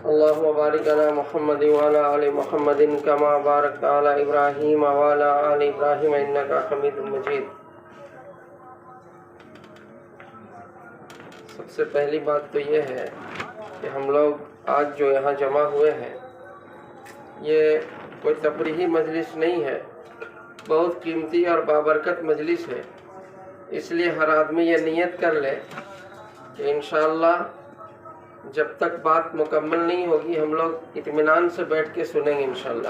اللهم بارك على محمد وعلى آل محمد كما باركت على إبراهيم وعلى آل إبراهيم إنك حميد مجيد۔ سب سے پہلی بات تو یہ ہے کہ ہم لوگ آج جو یہاں جمع ہوئے ہیں یہ کوئی تفریحی مجلس نہیں ہے، بہت قیمتی اور بابرکت مجلس ہے۔ اس لیے ہر آدمی یہ نیت کر لے کہ انشاءاللہ جب تک بات مکمل نہیں ہوگی ہم لوگ اطمینان سے بیٹھ کے سنیں گے انشاءاللہ،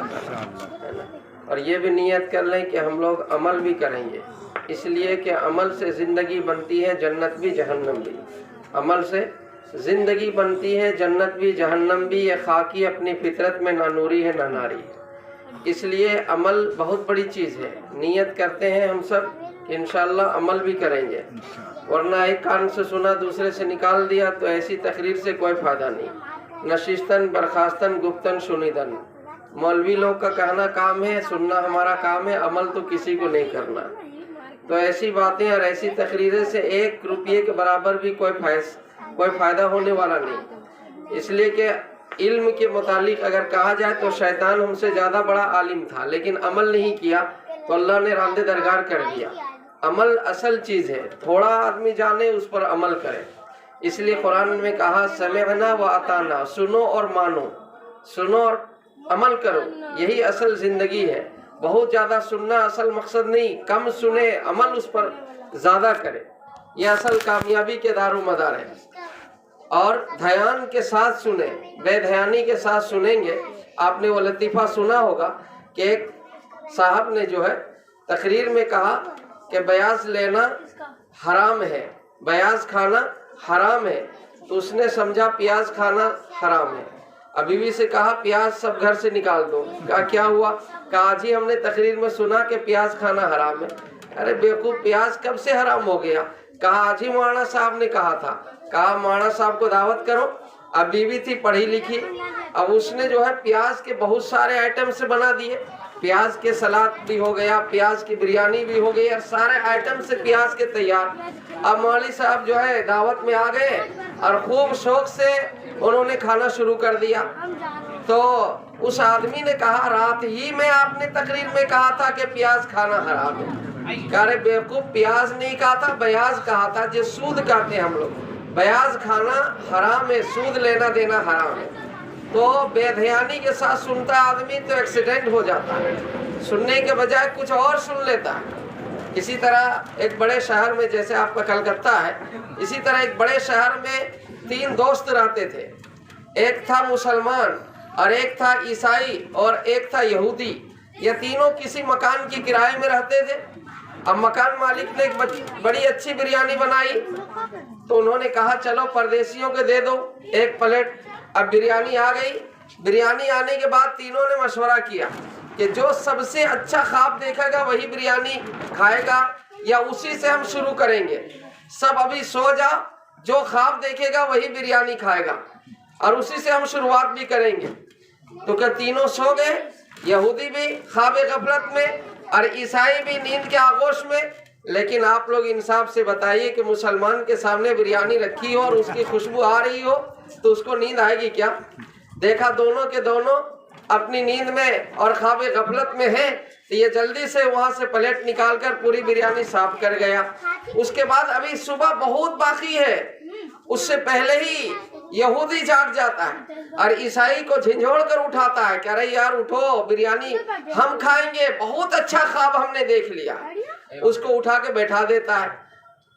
اور یہ بھی نیت کر لیں کہ ہم لوگ عمل بھی کریں گے، اس لیے کہ عمل سے زندگی بنتی ہے، جنت بھی جہنم بھی۔ عمل سے زندگی بنتی ہے، جنت بھی جہنم بھی، یہ خاکی اپنی فطرت میں نہ نوری ہے نہ ناری ہے۔ اس لیے عمل بہت بڑی چیز ہے۔ نیت کرتے ہیں ہم سب کہ انشاءاللہ عمل بھی کریں گے، ورنہ ایک کان سے سنا دوسرے سے نکال دیا تو ایسی تقریر سے کوئی فائدہ نہیں۔ نشستن برخاستن گفتن شنیدن، مولوی لوگ کا کہنا کام ہے، سننا ہمارا کام ہے، عمل تو کسی کو نہیں کرنا۔ تو ایسی باتیں اور ایسی تقریریں سے 1 روپیے کے برابر بھی کوئی فائدہ ہونے والا نہیں۔ اس لیے کہ علم کے متعلق اگر کہا جائے تو شیطان ہم سے زیادہ بڑا عالم تھا، لیکن عمل نہیں کیا تو اللہ نے راندے درگار کر دیا۔ عمل اصل چیز ہے، تھوڑا آدمی جانے اس پر عمل کرے۔ اس لیے قرآن میں کہا سمعنا و اطعنا، سنو اور مانو، سنو اور عمل کرو، یہی اصل زندگی ہے۔ بہت زیادہ سننا اصل مقصد نہیں، کم سنے عمل اس پر زیادہ کرے، یہ اصل کامیابی کے دار و مدار ہے۔ اور دھیان کے ساتھ سنیں، بے دھیانی کے ساتھ سنیں گے۔ آپ نے وہ لطیفہ سنا ہوگا کہ ایک صاحب نے جو ہے تقریر میں کہا کہ بیاض لینا حرام ہے، بیاض کھانا حرام ہے، تو اس نے سمجھا پیاز کھانا حرام ہے۔ بیوی سے کہا پیاز سب گھر سے نکال دو۔ کہا کیا ہوا؟ کہا جی ہم نے تقریر میں سنا کہ پیاز کھانا حرام ہے۔ ارے بیوقوف، پیاز کب سے حرام ہو گیا؟ کہا آج ہی مولانا صاحب نے کہا تھا۔ کہا مولانا صاحب کو دعوت کرو۔ اب بیوی تھی پڑھی لکھی، اب اس نے جو ہے پیاز کے بہت سارے آئٹم سے بنا دیے، پیاز کے سلاد بھی ہو گیا، پیاز کی بریانی بھی ہو گئی، اور سارے آئٹم سے پیاز کے تیار۔ اب مولوی صاحب جو ہے دعوت میں آ گئے اور خوب شوق سے انہوں نے کھانا شروع کر دیا۔ تو اس آدمی نے کہا رات ہی میں آپ نے تقریر میں کہا تھا کہ پیاز کھانا حرام ہے۔ کہہ رہے بیوقوف، پیاز نہیں کہا تھا، بیاض کہا تھا، جو سود کہتے ہیں ہم لوگ۔ بیاض کھانا حرام ہے، سود لینا دینا حرام ہے۔ تو بے دھیانی کے ساتھ سنتا آدمی تو ایکسیڈنٹ ہو جاتا ہے، سننے کے بجائے کچھ اور سن لیتا ہے۔ اسی طرح ایک بڑے شہر میں، جیسے آپ کا کلکتہ ہے، اسی طرح ایک بڑے شہر میں 3 دوست رہتے تھے۔ ایک تھا مسلمان اور ایک تھا عیسائی اور ایک تھا یہودی۔ یہ تینوں کسی مکان کی کرائے میں رہتے تھے۔ اب مکان مالک نے ایک بڑی اچھی بریانی بنائی تو انہوں نے کہا چلو پردیسیوں کے دے دو 1 پلیٹ۔ اب بریانی آ گئی۔ بریانی آنے کے بعد تینوں نے مشورہ کیا کہ جو سب سے اچھا خواب دیکھے گا وہی بریانی کھائے گا، یا اسی سے ہم شروع کریں گے؟ سب ابھی سو جا، جو خواب دیکھے گا وہی بریانی کھائے گا اور اسی سے ہم شروعات بھی کریں گے۔ تو کہ تینوں سو گئے، یہودی بھی خواب غفلت میں اور عیسائی بھی نیند کے آغوش میں۔ لیکن آپ لوگ انصاف سے بتائیے کہ مسلمان کے سامنے بریانی رکھی ہو اور اس کی خوشبو آ رہی ہو تو اس کو نیند آئے گی کیا؟ دیکھا دونوں کے دونوں اپنی نیند میں اور خواب غفلت میں ہیں، تو یہ جلدی سے وہاں سے پلیٹ نکال کر پوری بریانی صاف کر گیا۔ اس کے بعد ابھی صبح بہت باقی ہے، اس سے پہلے ہی یہودی جاگ جاتا ہے اور عیسائی کو جھنجھوڑ کر اٹھاتا ہے کہ ارے یار اٹھو، بریانی ہم کھائیں گے، بہت اچھا خواب ہم نے دیکھ لیا۔ اس کو اٹھا کے بیٹھا دیتا ہے۔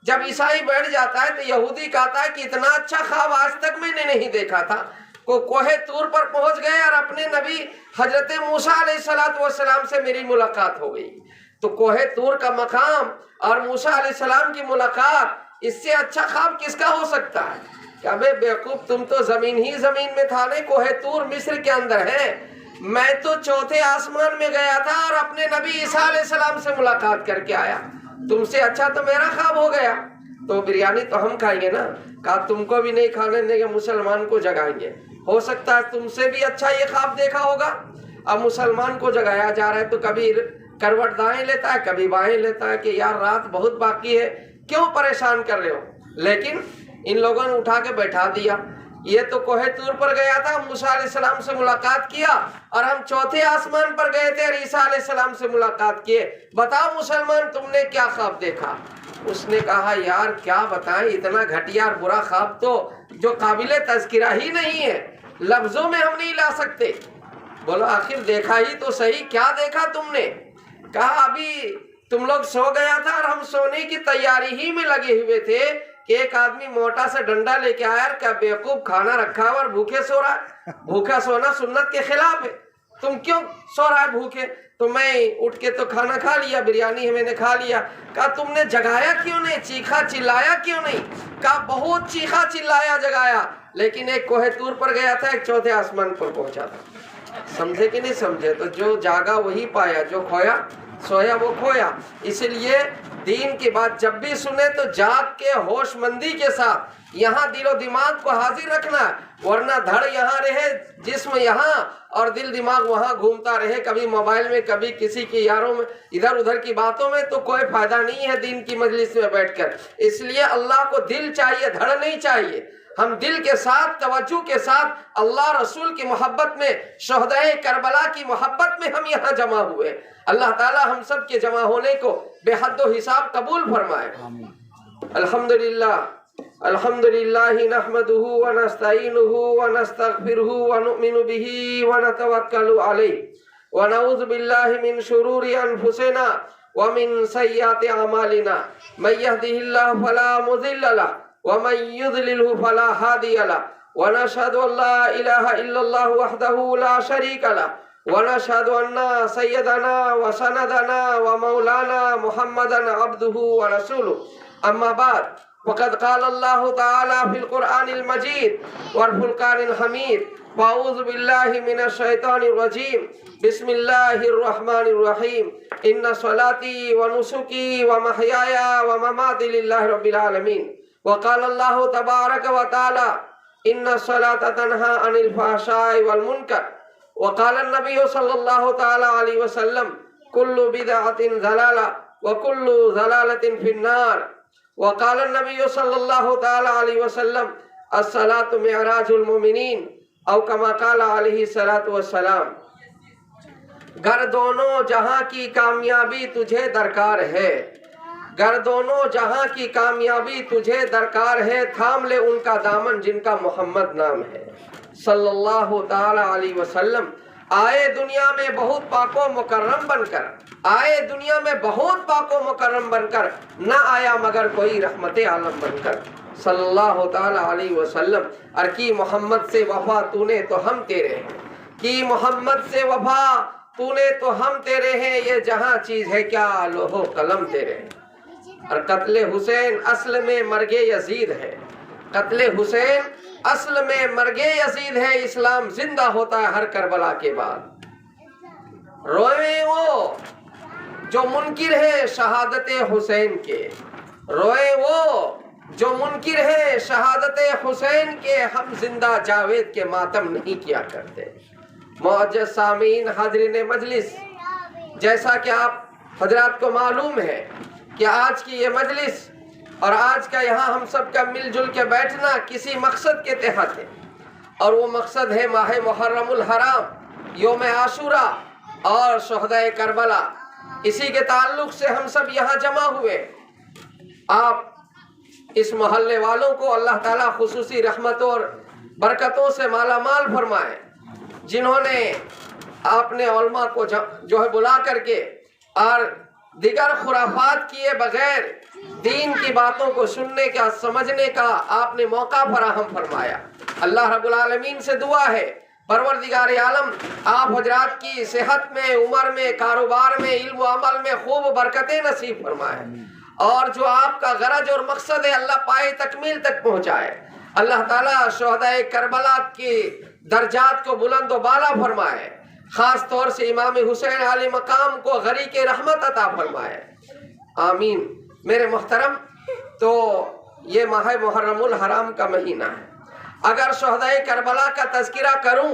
جب عیسائی بیٹھ جاتا ہے تو یہودی کہتا ہے کہ اتنا اچھا خواب آج تک میں نے نہیں دیکھا تھا۔ کوہ طور پر پہنچ گئے اور اپنے نبی حضرت موسیٰ علیہ السلام سے میری ملاقات ہو گئی۔ تو کوہ طور کا مقام اور موسیٰ علیہ السلام کی ملاقات، اس سے اچھا خواب کس کا ہو سکتا ہے؟ کہ بے بیوقوف، تم تو زمین ہی زمین میں تھا نہیں، کوہ طور مصر کے اندر ہے، میں تو 4تھے آسمان میں گیا تھا اور اپنے نبی عیسیٰ علیہ السلام سے ملاقات کر کے آیا، تم سے اچھا تو میرا خواب ہو گیا۔ تو بریانی تو ہم کھائیں گے نا۔ کہا تم کو بھی نہیں کھانے دیں گے، مسلمان کو جگائیں گے، ہو سکتا ہے تم سے بھی اچھا یہ خواب دیکھا ہوگا۔ اب مسلمان کو جگایا جا رہا ہے تو کبھی کروٹ دائیں لیتا ہے، کبھی بائیں لیتا ہے کہ یار رات بہت باقی ہے، کیوں پریشان کر رہے ہو؟ لیکن ان لوگوں نے اٹھا کے بیٹھا دیا۔ ये तो कोहे तूर पर गया था, मूसा अलैहिस्सलाम से मुलाकात किया, और हम चौथे आसमान पर गए थे और ईसा अलैहिस्सलाम से मुलाकात किए। बताओ मुसलमान, तुमने क्या ख्वाब देखा? उसने कहा यार क्या बताएं, इतना घटिया और बुरा ख्वाब तो जो काबिले तज़किरा ही नहीं है, लफ्जों में हम नहीं ला सकते। बोलो आखिर देखा ही तो सही, क्या देखा तुमने? कहा अभी तुम लोग सो गया था और हम सोने की तैयारी ही में लगे हुए थे कि एक आदमी मोटा सा डंडा लेके आया, क्या बेवकूफ खाना रखा हुआ और भूखे सो रहा है। भूखा सोना सुन्नत के खिलाफ है, तुम क्यों सो रहा है भूखे? तो मैं उठ के तो खाना खा लिया, बिरयानी मैंने खा लिया। कहा तुमने जगाया क्यों नहीं, चीखा चिल्लाया क्यों नहीं? कहा बहुत चीखा चिल्लाया जगाया, लेकिन एक कोहे तूर पर गया था, एक चौथे आसमान पर पहुंचा था। समझे कि नहीं समझे? तो जो जागा वही पाया, जो खोया सोया वो खोया। इसलिए दीन की बात जब भी सुने तो जाग के होशमंदी के साथ यहाँ दिलो दिमाग को हाजिर रखना, वरना धड़ यहाँ रहे, जिस्म यहाँ और दिल दिमाग वहाँ घूमता रहे, कभी मोबाइल में, कभी किसी के यारों में, इधर उधर की बातों में, तो कोई फायदा नहीं है दीन की मजलिस में बैठकर। इसलिए अल्लाह को दिल चाहिए, धड़ नहीं चाहिए। हम दिल के साथ, तवज्जो के साथ अल्लाह रसूल की मोहब्बत में, शहदाए करबला की मोहब्बत में हम यहाँ जमा हुए। अल्लाह ताला हम सब के जमा होने को बेहद हिसाब कबूल फरमाए। अल्हम्दुलिल्लाह अल्हम्दुलिल्लाहि नहमदुहु व नस्तईनुहु व नस्तगफिरुहु व नुमिनु बिही व नतवक्कलु अलैहि व नऊज़ु बिल्लाहि मिन शुरूरि अनफुसिना व मिन सय्यिआति अमालिना मय यहदिहिल्लाहु फला मुज़िल्ल लहु व मन युज़लिलहु फला हादिय लहु व नशहदु अल्ला इलाहा इल्लल्लाहु वहदहु ला शरीका लहु व नशहदु अन्ना सय्यदना व सनदना व मौलाना मुहम्मदन अब्दुहु व रसूलुहु। अम्मा बाद, फ़क़द क़ाल अल्लाहु तआला फ़िल क़ुरआनिल मजीद वल फ़ुरक़ानिल हमीद वअऊज़ु बिल्लाहि मिनश शैतानिर रजीम बिस्मिल्लाहिर रहमानिर रहीम इन्ना सलाती व नुसुकी व महयाया व ममाती लिल्लाहि रब्बिल आलमीन वक़ाल अल्लाहु तबारक व तआला इन्ना सलाता तन्हा अनिल फ़हशाइ वल मुनकर वक़ाल नबी सल्लल्लाहु तआला अलैहि वसल्लम कुल्लु बिदअतिन ज़लाला व कुल्लु ज़लालतिन फिन्नार वक़ाल नबी सल्लल्लाहु तआला अलैहि वसल्लम अस्सलातु मिअराजुल मुमिनीन औ कमा क़ाल अलैहि सलातु वस्सलाम। गर दोनों जहां की कामयाबी तुझे दरकार है, गर दोनों जहां की कामयाबी तुझे दरकार है, थाम ले उनका दामन जिनका मोहम्मद नाम है सल्लल्लाहु ताला अलैहि वसल्लम। आए दुनिया में बहुत पाको मुकर्रम बनकर, आए दुनिया में बहुत पाको मुकर्रम बनकर, न आया मगर कोई रहमत आलम बनकर सल्लल्लाहु ताला अलैहि वसल्लम। और की मोहम्मद से वफा तूने तो हम तेरे हैं, की मोहम्मद से वफा तूने तो हम तेरे हैं, ये जहां चीज है क्या लोहो कलम तेरे हैं। और कत्ले हुसैन असल में मर्गे यजीद है, कत्ले हुसैन असल में मर्गे यजीद है, इस्लाम जिंदा होता है हर करबला के बाद। रोए वो जो मुनकिर है शहादत हुसैन के, रोए वो जो मुनकिर है शहादत हुसैन के, हम जिंदा जावेद के मातम नहीं किया करते। मुअज़्ज़ज़ सामीन, हाज़रीन मजलिस, जैसा कि आप हजरात को मालूम है कि आज की ये मजलिस और आज का यहाँ हम सब का मिलजुल के बैठना किसी मकसद के तहत है, और वो मकसद है माह मुहर्रमुल हराम, योम आशूरा और शहदाए करबला। इसी के ताल्लुक से हम सब यहाँ जमा हुए। आप इस मोहल्ले वालों को अल्लाह ताला खुसूसी रहमतों और बरकतों से माला माल फरमाए, जिन्होंने आपने उलमा को जो है बुला करके और दिगर खुराफात किए बगैर दीन की बातों को सुनने का, समझने का आपने मौका फराहम फरमाया। अल्लाह रब्बुल आलमीन से दुआ है परवरदिगार आलम आप हजरात की सेहत में, उम्र में, कारोबार में, इल्म व अमल में खूब बरकतें नसीब फरमाए, और जो आपका गरज और मकसद है अल्लाह पाए तकमील तक पहुँचाए। अल्लाह ताला शहदाए करबला के दर्जात को बुलंद व बाला फरमाए, खास तौर से इमाम हुसैन आले मकाम को गरी के रहमत अता फरमाए, आमीन। मेरे मोहतरम, तो ये माह मुहर्रमुल हराम का महीना है। अगर शहदाए करबला का तज़किरा करूं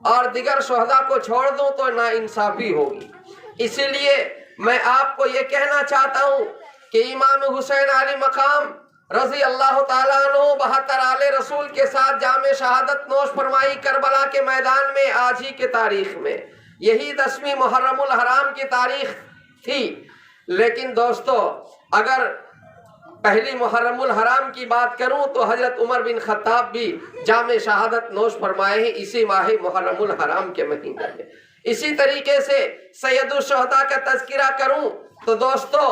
और दिगर शहदा को छोड़ दूं तो नाइंसाफी होगी। इसीलिए मैं आपको ये कहना चाहता हूं कि इमाम हुसैन आले मकाम रजी अल्लाह ताला अन्हु 72 आले रसूल के साथ जामे शहादत नोश फरमाई करबला के मैदान में आज ही के तारीख में। यही 10वीं मुहर्रमुल हराम की तारीख थी। लेकिन दोस्तों अगर पहली मुहर्रमुल हराम की बात करूं तो हजरत उमर बिन खत्ताब भी जामे शहादत नोश फरमाए हैं इसी माह मुहर्रमुल हराम के महीने में। इसी तरीके से सैयदुल शुहदा का तज़किरा करूं तो दोस्तों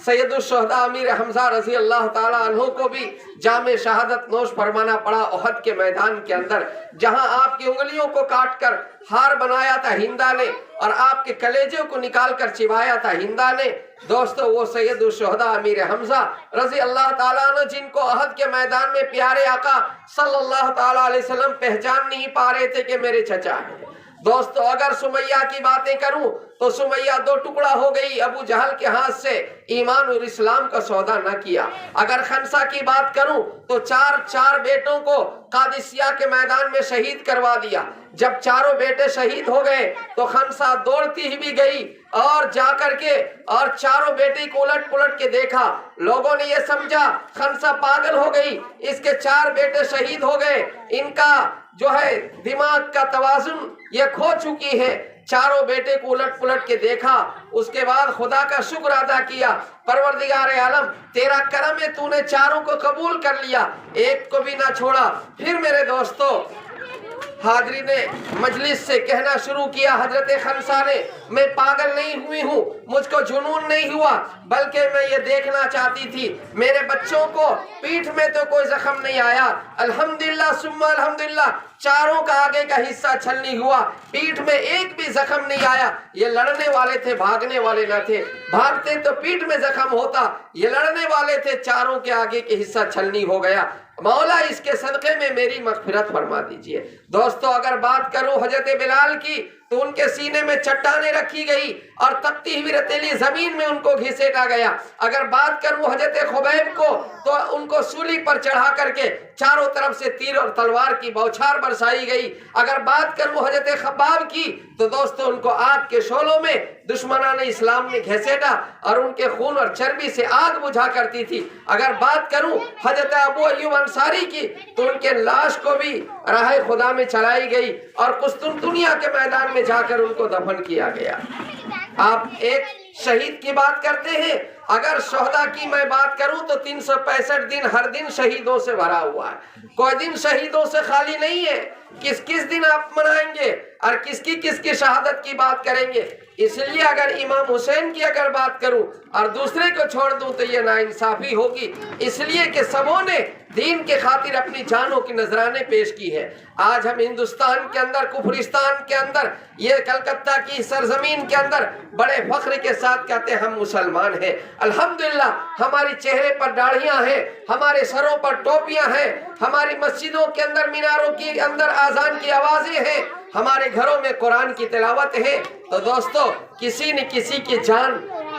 सैयदुल शुहदा अमीर हमजा रजी अल्लाह ताला अन्हु को भी जामे शहादत नोश फरमाना पड़ा ओहद के मैदान के अंदर, जहां आपकी उंगलियों को काटकर हार बनाया था हिंदा ने और आपके कलेजों को निकाल कर चिबाया था हिंदा ने। दोस्तों वो सैयदुल शुहदा अमीर हमजा रजी अल्लाह ताला अन्हु जिनको ओहद के मैदान में प्यारे आका सल्लल्लाहु ताला अलैहि वसल्लम पहचान नहीं पा रहे थे कि मेरे चचा हैं। दोस्तों अगर सुमैया की बातें करूं तो सुमैया 2 टुकड़ा हो गई, अबू जहल के हाथ से ईमान और इस्लाम का सौदा न किया। अगर खनसा की बात करूं तो चार बेटों को कादिसिया के मैदान में शहीद करवा दिया। जब चारों बेटे शहीद हो गए तो खनसा दौड़ती ही भी गई और जाकर के और चारों बेटी को उलट पुलट के देखा। लोगों ने ये समझा खनसा पागल हो गई, इसके 4 बेटे शहीद हो गए, इनका जो है दिमाग का तवाजुन ये खो चुकी है। चारों बेटे को उलट पुलट के देखा, उसके बाद खुदा का शुक्र अदा किया, परवरदिगार आलम तेरा करम है, तूने चारों को कबूल कर लिया, एक को भी ना छोड़ा। फिर मेरे दोस्तों हाजरी ने मजलिस से कहना शुरू किया, हजरत खनसा ने, मैं पागल नहीं हुई हूँ, मुझको जुनून नहीं हुआ, बल्कि मैं ये देखना चाहती थी मेरे बच्चों को पीठ में तो कोई जख्म नहीं आया, अल्हम्दुलिल्लाह सुम्मा अल्हम्दुलिल्लाह, चारों का आगे का हिस्सा छलनी हुआ, पीठ में एक भी जख्म नहीं आया। ये लड़ने वाले थे, भागने वाले न थे, भागते तो पीठ में जख्म होता, ये लड़ने वाले थे, चारों के आगे के हिस्सा छलनी हो गया। मौला इसके सदक़े में मेरी मग़फ़िरत फरमा दीजिए। दोस्तों अगर बात करूं हजरत बिलाल की तो उनके सीने में चट्टानें रखी गई और तपती हुई रतीली जमीन में उनको घिसेटा गया। अगर बात करूं हजरत खुबैब को तो उनको सूली पर चढ़ा करके चारों तरफ से तीर और तलवार की बौछार बरसाई गई। अगर बात करूं हजरत खब्बाब की तो दोस्तों उनको आग के शोलों में दुश्मनाने इस्लाम ने घसीटा और उनके खून और चर्बी से आग बुझा करती थी। अगर बात करूं हजरत अबू अय्यूब अंसारी की तो उनके लाश को भी राह खुदा में चलाई गई और कुस्तुनतुनिया के मैदान में जाकर उनको दफन किया गया। आप एक शहीद की बात करते हैं, अगर शोहदा की मैं बात करूं तो 365 दिन हर दिन शहीदों से भरा हुआ है, कोई दिन शहीदों से खाली नहीं है। किस किस दिन आप मनाएंगे और किसकी शहादत की बात करेंगे। इसलिए अगर इमाम हुसैन की अगर बात करूं और दूसरे को छोड़ दूं तो ये नाइंसाफी होगी, इसलिए कि सबों ने दीन के खातिर अपनी जानों की नजराने पेश की है। आज हम हिंदुस्तान के अंदर, कुफरिस्तान के अंदर, ये कलकत्ता की सरजमीन के अंदर बड़े फख्र के साथ कहते हैं हम मुसलमान हैं। अल्हम्दुलिल्लाह हमारी चेहरे पर दाढ़ियां हैं, हमारे सरों पर टोपियां हैं, हमारी मस्जिदों के अंदर मीनारों के अंदर आजान की आवाजें हैं, हमारे घरों में कुरान की तिलावत है। तो दोस्तों किसी ने किसी की जान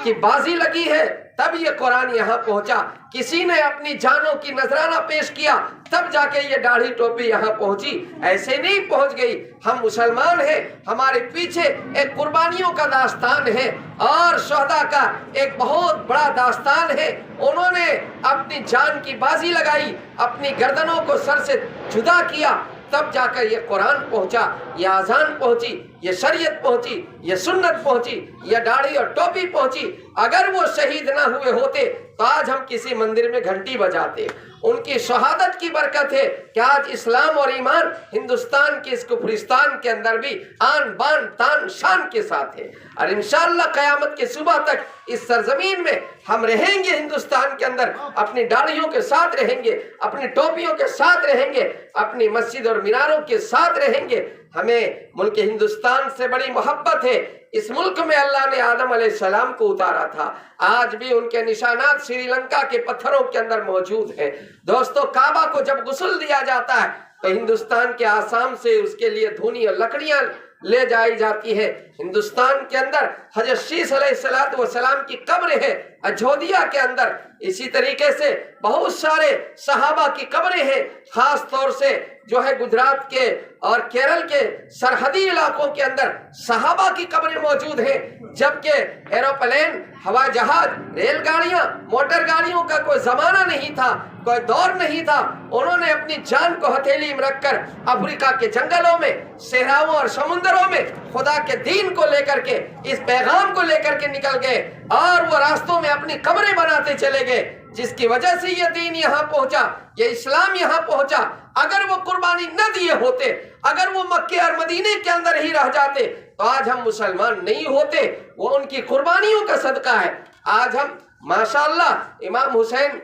की बाजी लगी है तब ये कुरान यहाँ पहुंचा, किसी ने अपनी जानों की नजराना पेश किया तब जाके ये दाढ़ी टोपी यहाँ पहुंची, ऐसे नहीं पहुंच गई। हम मुसलमान हैं, हमारे पीछे एक कुर्बानियों का दास्तान है और शोहदा का एक बहुत बड़ा दास्तान है। उन्होंने अपनी जान की बाजी लगाई, अपनी गर्दनों को सर से जुदा किया, तब जाकर ये कुरान पहुंचा, ये आजान पहुंची, ये शरीयत पहुंची, ये सुन्नत पहुंची, ये दाढ़ी और टोपी पहुंची। अगर वो शहीद ना हुए होते तो आज हम किसी मंदिर में घंटी बजाते। उनकी शहादत की बरकत है कि आज इस्लाम और ईमान हिंदुस्तान के इस कुफरिस्तान के अंदर भी आन बान तान शान के साथ है। और इंशाअल्लाह क़यामत की सुबह तक इस सरजमीन में हम रहेंगे, हिंदुस्तान के अंदर अपनी दाढ़ियों के साथ रहेंगे, अपनी टोपियों के साथ रहेंगे, अपनी मस्जिद और मीनारों के साथ रहेंगे। हमें मुल्क हिंदुस्तान से बड़ी मोहब्बत है। इस मुल्क में अल्लाह ने आदम अलैहिस्सलाम को उतारा था, आज भी उनके निशानात श्रीलंका के पत्थरों के अंदर मौजूद हैं। दोस्तों काबा को जब गुस्ल दिया जाता है तो हिंदुस्तान के आसाम से उसके लिए धूनी और लकड़ियां ले जाई जाती है। हिंदुस्तान के अंदर हजरत शीश अलैहिस्सलाम की कब्र है अयोध्या के अंदर। इसी तरीके से बहुत सारे सहाबा की कब्रें हैं, खास तौर से जो है गुजरात के और केरल के सरहदी इलाकों के अंदर सहाबा की कब्रें मौजूद हैं, जबकि एरोप्लेन, हवाई जहाज, रेलगाड़ियां, मोटर गाड़ियों का कोई जमाना नहीं था, कोई दौर नहीं था। उन्होंने अपनी जान को हथेली में रखकर अफ्रीका के जंगलों में, सहराओं और समुद्रों में खुदा के दीन को लेकर के, इस पैगाम को लेकर के निकल गए और वो रास्तों में अपनी कब्रें बनाते चले गए, जिसकी वजह से ये दीन यहाँ पहुंचा, ये इस्लाम यहाँ पहुंचा। अगर वो कुर्बानी न दिए होते, अगर वो मक्के और मदीने के अंदर ही रह जाते, तो आज हम मुसलमान नहीं होते। वो उनकी कुर्बानियों का सदका है आज हम माशाअल्लाह। इमाम हुसैन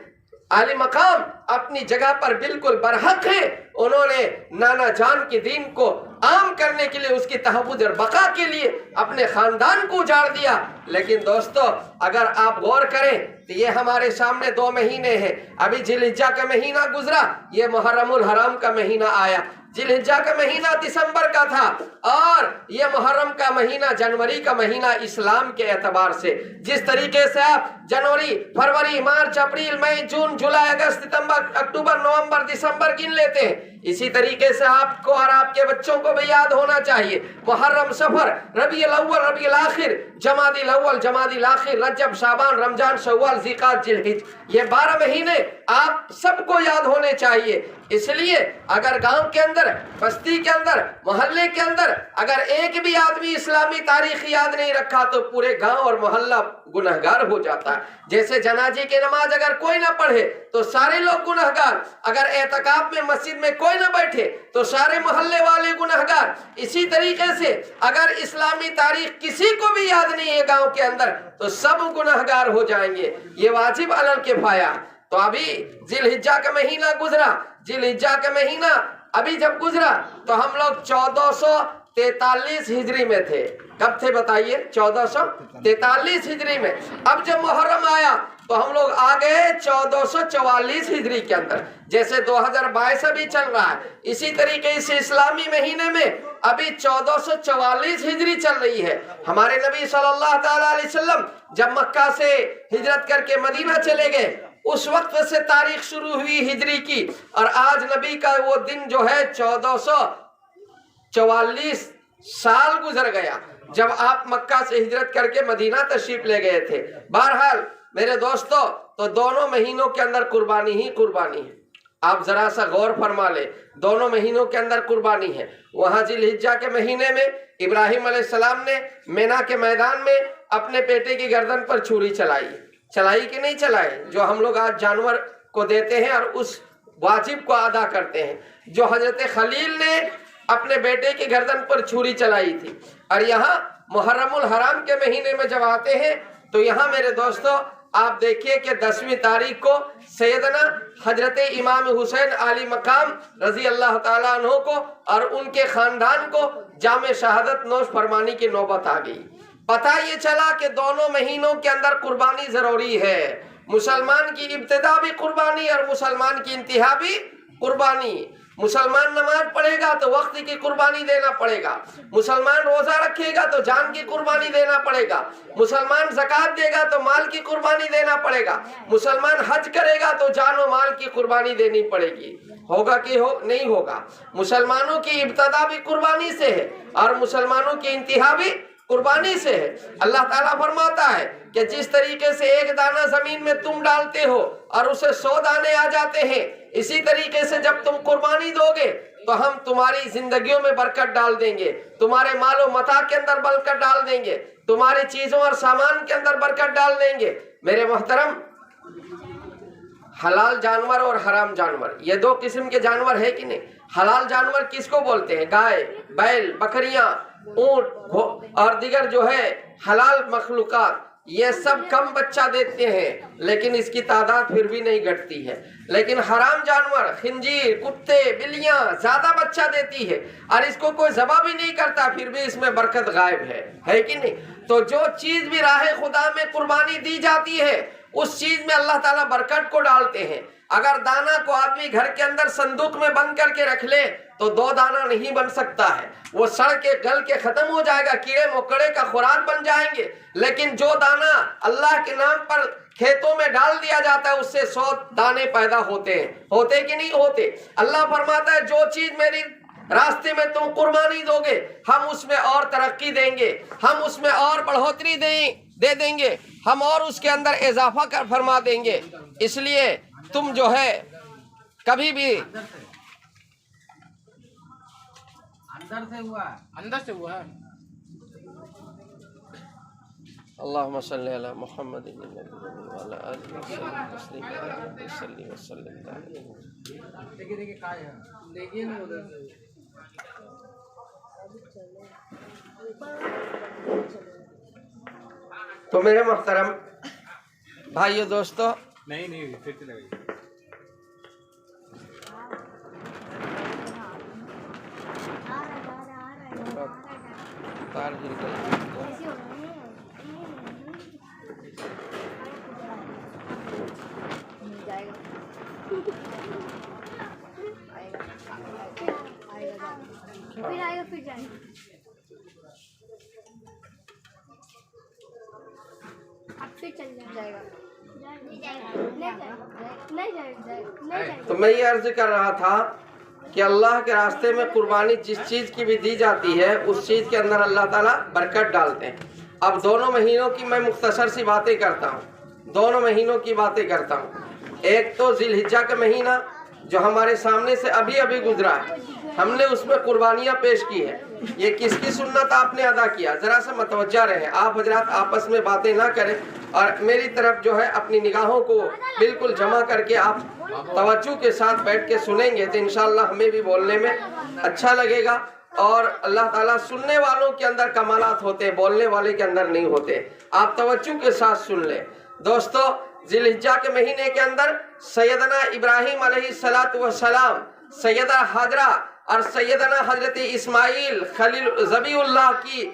आली मकाम अपनी जगह पर बिल्कुल बरहक है। उन्होंने नाना जान के दीन को आम करने के लिए, उसकी तहफ़्फ़ुज़ और बका के लिए अपने खानदान को उजाड़ दिया। लेकिन दोस्तों, अगर आप गौर करें तो ये हमारे सामने 2 महीने हैं। अभी जिलहिज्जा का महीना गुजरा, ये मुहर्रमुल हराम का महीना आया। जिलहिज्जा का महीना दिसंबर का था और ये मुहर्रम का महीना जनवरी का महीना इस्लाम के एतबार से। जिस तरीके से आप जनवरी, फरवरी, मार्च, अप्रैल, मई, जून, जुलाई, अगस्त, सितंबर, अक्टूबर, नवंबर, दिसंबर गिन लेते हैं, इसी तरीके से आपको और आपके बच्चों को भी याद होना चाहिए। मुहर्रम, सफर, रबीउल अव्वल, रबीउल आखिर, जमादिल अव्वल, जमादिल आखिर, रजब, शाबान, रमजान, शव्वाल, ज़िलक़ाद, जिलहिज, ये 12 महीने आप सबको याद होने चाहिए। इसलिए अगर गांव के अंदर, बस्ती के अंदर, मोहल्ले के अंदर अगर एक भी आदमी इस्लामी तारीख याद नहीं रखा तो पूरे गांव और मोहल्ला गुनहगार हो जाता है। जैसे जनाजे की नमाज अगर कोई ना पढ़े तो सारे लोग गुनहगार, अगर एतकाफ में मस्जिद में कोई ना बैठे तो सारे मोहल्ले वाले गुनहगार। इसी तरीके से अगर इस्लामी तारीख किसी को भी याद नहीं है गांव के अंदर तो सब गुनहगार हो जाएंगे। ये वाजिब अलल किफाया। तो अभी जिलहिज्जा का महीना गुजरा, जिलहिज्जा का महीना अभी जब गुजरा तो हम लोग 1443 हिजरी में थे। कब थे बताइए? 1443 हिजरी में। अब जब मुहर्रम आया तो हम लोग आ गए 1444 हिजरी के अंदर। जैसे 2022 अभी चल रहा है, इसी तरीके से इस्लामी महीने में अभी 1444 हिजरी चल रही है। हमारे नबी सल्लल्लाहु अलैहि वसल्लम जब मक्का से हिजरत करके मदीना चले गए, उस वक्त से तारीख शुरू हुई हिजरी की, और आज नबी का वो दिन जो है 1444 साल गुजर गया जब आप मक्का से हिजरत करके मदीना तशरीफ ले गए थे। बहरहाल मेरे दोस्तों, तो दोनों महीनों के अंदर कुर्बानी ही कुर्बानी है। आप जरा सा गौर फरमा ले, दोनों महीनों के अंदर कुर्बानी है। वहां जिलहिज्जा के महीने में इब्राहिम अलैहिस्सलाम ने मीना के मैदान में अपने बेटे की गर्दन पर छुरी चलाई कि नहीं चलाई? जो हम लोग आज जानवर को देते हैं और उस वाजिब को अदा करते हैं, जो हजरत खलील ने अपने बेटे की गर्दन पर छुरी चलाई थी। और यहाँ मुहर्रमुल हराम के महीने में जब आते हैं तो यहाँ मेरे दोस्तों आप देखिए कि 10वीं तारीख को सैयदना हजरत इमाम हुसैन आली मकाम रजी अल्लाह ताला अन्हु को और उनके खानदान को जामे शहादत नोश फरमानी की नौबत आ गई। पता ये चला कि दोनों महीनों के अंदर कुर्बानी जरूरी है। मुसलमान की इब्तिदा भी कुर्बानी और मुसलमान की इंतहा भी कुर्बानी। मुसलमान नमाज पढ़ेगा तो वक्त की कुर्बानी देना पड़ेगा, मुसलमान रोजा रखेगा तो जान की कुर्बानी देना पड़ेगा, मुसलमान ज़कात देगा तो माल की कुर्बानी देना पड़ेगा, मुसलमान हज करेगा तो जान और माल की कुर्बानी देनी पड़ेगी। होगा कि नहीं होगा? मुसलमानों की इब्तिदा भी कुर्बानी से है और मुसलमानों की इंतहा भी कुर्बानी से है। अल्लाह ताला फरमाता है कि जिस तरीके से एक दाना जमीन में तुम डालते हो और उसे 100 दाने आ जाते हैं, इसी तरीके से जब तुम कुर्बानी दोगे तो हम तुम्हारी जिंदगियों में बरकत डाल देंगे, तुम्हारे मालो मता के अंदर बरकत डाल देंगे, तुम्हारी चीजों और सामान के अंदर बरकत डाल देंगे। मेरे मोहतरम, हलाल जानवर और हराम जानवर, ये 2 किस्म के जानवर है कि नहीं? हलाल जानवर किसको बोलते हैं? गाय, बैल, बकरियां, ऊंट और दीगर जो है हलाल मखलूकात, ये सब कम बच्चा देते हैं लेकिन इसकी तादाद फिर भी नहीं घटती है। लेकिन हराम जानवर खिंजीर, कुत्ते, बिल्लियां ज्यादा बच्चा देती है और इसको कोई ज़बा भी नहीं करता, फिर भी इसमें बरकत गायब है कि नहीं? तो जो चीज भी राह खुदा में कुर्बानी दी जाती है उस चीज में अल्लाह ताला बरकत को डालते हैं। अगर दाना को आदमी घर के अंदर संदूक में बंद करके रख ले तो 2 दाना नहीं बन सकता है, वो सड़ के गल के खत्म हो जाएगा, कीड़े मकोड़े का खुराक बन जाएंगे। लेकिन जो दाना अल्लाह के नाम पर खेतों में डाल दिया जाता है उससे 100 दाने पैदा होते हैं। होते कि नहीं होते? अल्लाह फरमाता है जो चीज मेरी रास्ते में तुम कुर्बानी दोगे हम उसमें और तरक्की देंगे, हम उसमें और बढ़ोतरी दे देंगे, हम और उसके अंदर इजाफा कर फरमा देंगे। इसलिए तुम जो है कभी भी अंदर से हुआ अल्लाहुम्मा सल्ली अला मुहम्मद व अला आलिहि व सल्लम। देखिए क्या है, देखिए ना उधर से। तो मेरे मोहतरम भाइयों दोस्तों, नहीं फिर चलेगा। तार हिल गई। फिर आएगा फिर जाएगा। अब फिर चल जाएगा। नहीं जाएगा। तो मैं ये अर्ज कर रहा था कि अल्लाह के रास्ते में कुर्बानी जिस चीज़ की भी दी जाती है उस चीज़ के अंदर अल्लाह ताला बरकत डालते हैं। अब दोनों महीनों की मैं मुख्तसर सी बातें करता हूँ, दोनों महीनों की बातें करता हूँ। एक तो जिलहिज्जा का महीना जो हमारे सामने से अभी अभी गुजरा है, हमने उसमें कुर्बानियाँ पेश की है। ये किसकी सुन्नत आपने अदा किया, ज़रा सा मतवज्जा रहे। आप हजरात आपस में बातें ना करें और मेरी तरफ जो है अपनी निगाहों को बिल्कुल जमा करके आप तवज्जो के साथ बैठ के सुनेंगे तो इंशाअल्लाह हमें भी बोलने में अच्छा लगेगा। और अल्लाह ताला सुनने वालों के अंदर कमालात होते हैं, बोलने वाले के अंदर नहीं होते। आप तवज्जो के साथ सुन लें। दोस्तों, जिलहिज्जा के महीने के अंदर सैयदना इब्राहिम अलैहिस्सलातु वस्सलाम, सैयदा हाजरा और सैयदना हजरत इस्माइल खलील ज़बीउल्लाह की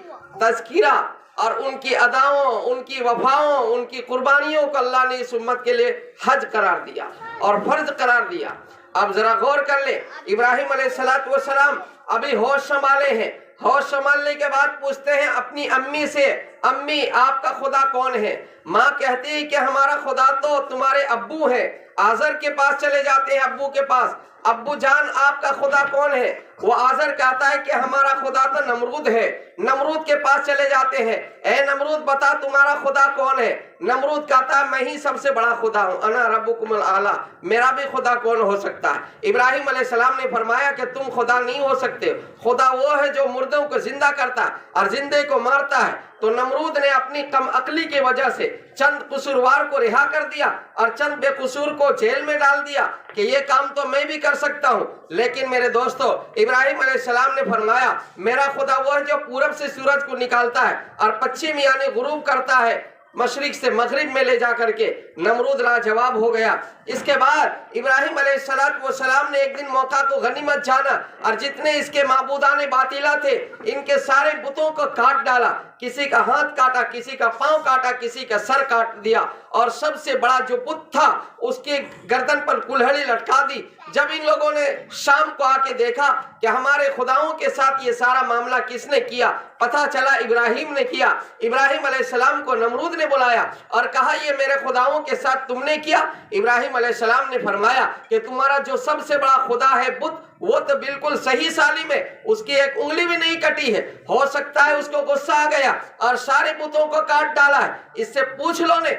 तज़किरा और उनकी अदाओं, उनकी वफाओं, उनकी कुर्बानियों को अल्लाह ने इस उम्मत के लिए हज करार दिया और फर्ज करार दिया। अब जरा गौर कर ले, इब्राहिम अलैहिस्सलातु वस्सलाम अभी होश संभाले हैं। होश संभालने के बाद पूछते हैं अपनी अम्मी से, अम्मी आपका खुदा कौन है? माँ कहती है कि हमारा खुदा तो तुम्हारे अब्बू है। आजर के पास चले जाते हैं, अब्बू के पास, अब्बू जान आपका खुदा कौन है? वो आजर कहता है कि हमारा खुदा तो नमरूद है। नमरूद के पास चले जाते हैं, ए नमरूद बता तुम्हारा खुदा कौन है? नमरूद कहता है मैं ही सबसे बड़ा खुदा हूँ, अना रब्बुकुमुल आला, मेरा भी खुदा कौन हो सकता है? इब्राहिम अलैहिस्सलाम ने फरमाया कि तुम खुदा नहीं हो सकते, खुदा वो है जो मुर्दों को जिंदा करता है और जिंदे को मारता है। तो नमरूद ने अपनी कम अकली की वजह से चंद कसूरवार को रिहा कर दिया और चंद बेकसूर को जेल में डाल दिया कि ये काम तो मैं भी कर सकता हूँ। लेकिन मेरे दोस्तों, इब्राहिम अलैहिस्सलाम ने फरमाया मेरा खुदा वो है जो पूरब से सूरज को निकालता है और पश्चिम यानी गुरूब करता है, मशरिक से मगरिब में ले जा करके। नमरूद लाजवाब हो गया। इसके बाद इब्राहिम अलैहिस्सलाम ने एक दिन मौका को गनीमत जाना और जितने इसके माबूदाने बातिला थे इनके सारे बुतों को काट डाला। किसी का हाथ काटा, किसी का पांव काटा, किसी का सर काट दिया और सबसे बड़ा जो बुत था उसके गर्दन पर कुल्हड़ी लटका दी। जब इन लोगों ने शाम को आके देखा कि हमारे खुदाओं के साथ ये सारा मामला किसने किया, पता चला इब्राहिम ने किया। इब्राहिम अलैहिस्सलाम को नमरूद ने बुलाया और कहा ये मेरे खुदाओं के साथ तुमने किया? इब्राहिम अलैहिस्सलाम ने फरमाया कि तुम्हारा जो सबसे बड़ा खुदा है बुत, वो तो बिल्कुल सही सालिम है, उसकी एक उंगली भी नहीं कटी है। हो सकता है उसको गुस्सा आ गया और सारे बुतों को काट डाला है। इससे पूछ लो ने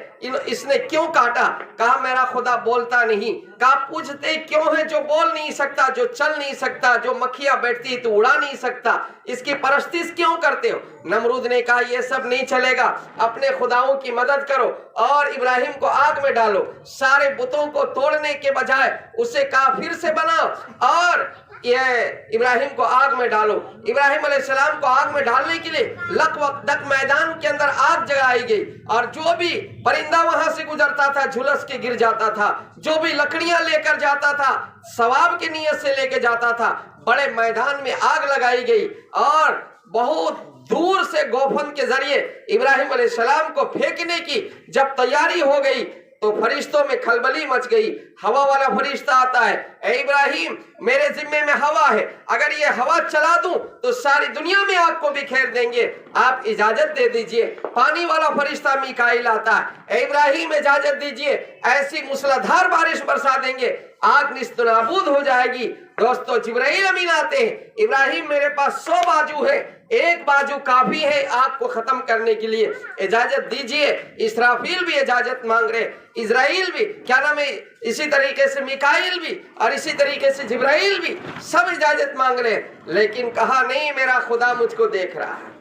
इसने क्यों काटा? कहा मेरा खुदा बोलता नहीं। कहा पूछते क्यों है जो बोल नहीं सकता, जो चल नहीं सकता, जो मक्खियां बैठती तो उड़ा नहीं सकता, इसकी परस्तिश क्यों करते हो? नमरूद ने कहा ये सब नहीं चलेगा, अपने खुदाओं की मदद करो और इब्राहिम को आग में डालो। सारे बुतों को तोड़ने के बजाय उसे काफिर से बनाओ और ये इब्राहिम को आग में डालो। इब्राहिम अलैहिस्सलाम को आग में डालने के लिए लक वक्त मैदान के अंदर आग जगाई गई और जो भी परिंदा वहां से गुजरता था झुलस के गिर जाता था, जो भी लकड़ियां लेकर जाता था सवाब की नीयत से लेकर जाता था। बड़े मैदान में आग लगाई गई और बहुत दूर से गोफन के जरिए इब्राहिम अलैहिस्सलाम को फेंकने की जब तैयारी हो गई तो फरिश्तों में खलबली मच गई। हवा वाला फरिश्ता आता है, اے ابراہیم میرے ذمے میں ہوا ہے، اگر یہ ہوا چلا دوں تو ساری دنیا میں آگ کو بکھیر دیں گے، آپ اجازت دے دیجئے۔ پانی والا فرشتہ میکائیل آتا ہے، اے ابراہیم اجازت دیجئے، ایسی موسلادھار بارش برسا دیں گے، آگ نیست و نابود ہو جائے گی۔ دوستو جبرائیل امین آتے ہیں، ابراہیم میرے پاس 100 بازو ہے، ایک بازو کافی ہے آگ کو ختم کرنے کے لیے، اجازت دیجئے۔ اسرافیل بھی اجازت مانگ رہے، اسرائیل بھی، کیا نام ہے، اسی طریقے سے میکائیل بھی، اور اسی طریقے سے جبرائیل بھی، سب اجازت مانگ رہے، لیکن کہا نہیں میرا خدا مجھ کو دیکھ رہا ہے۔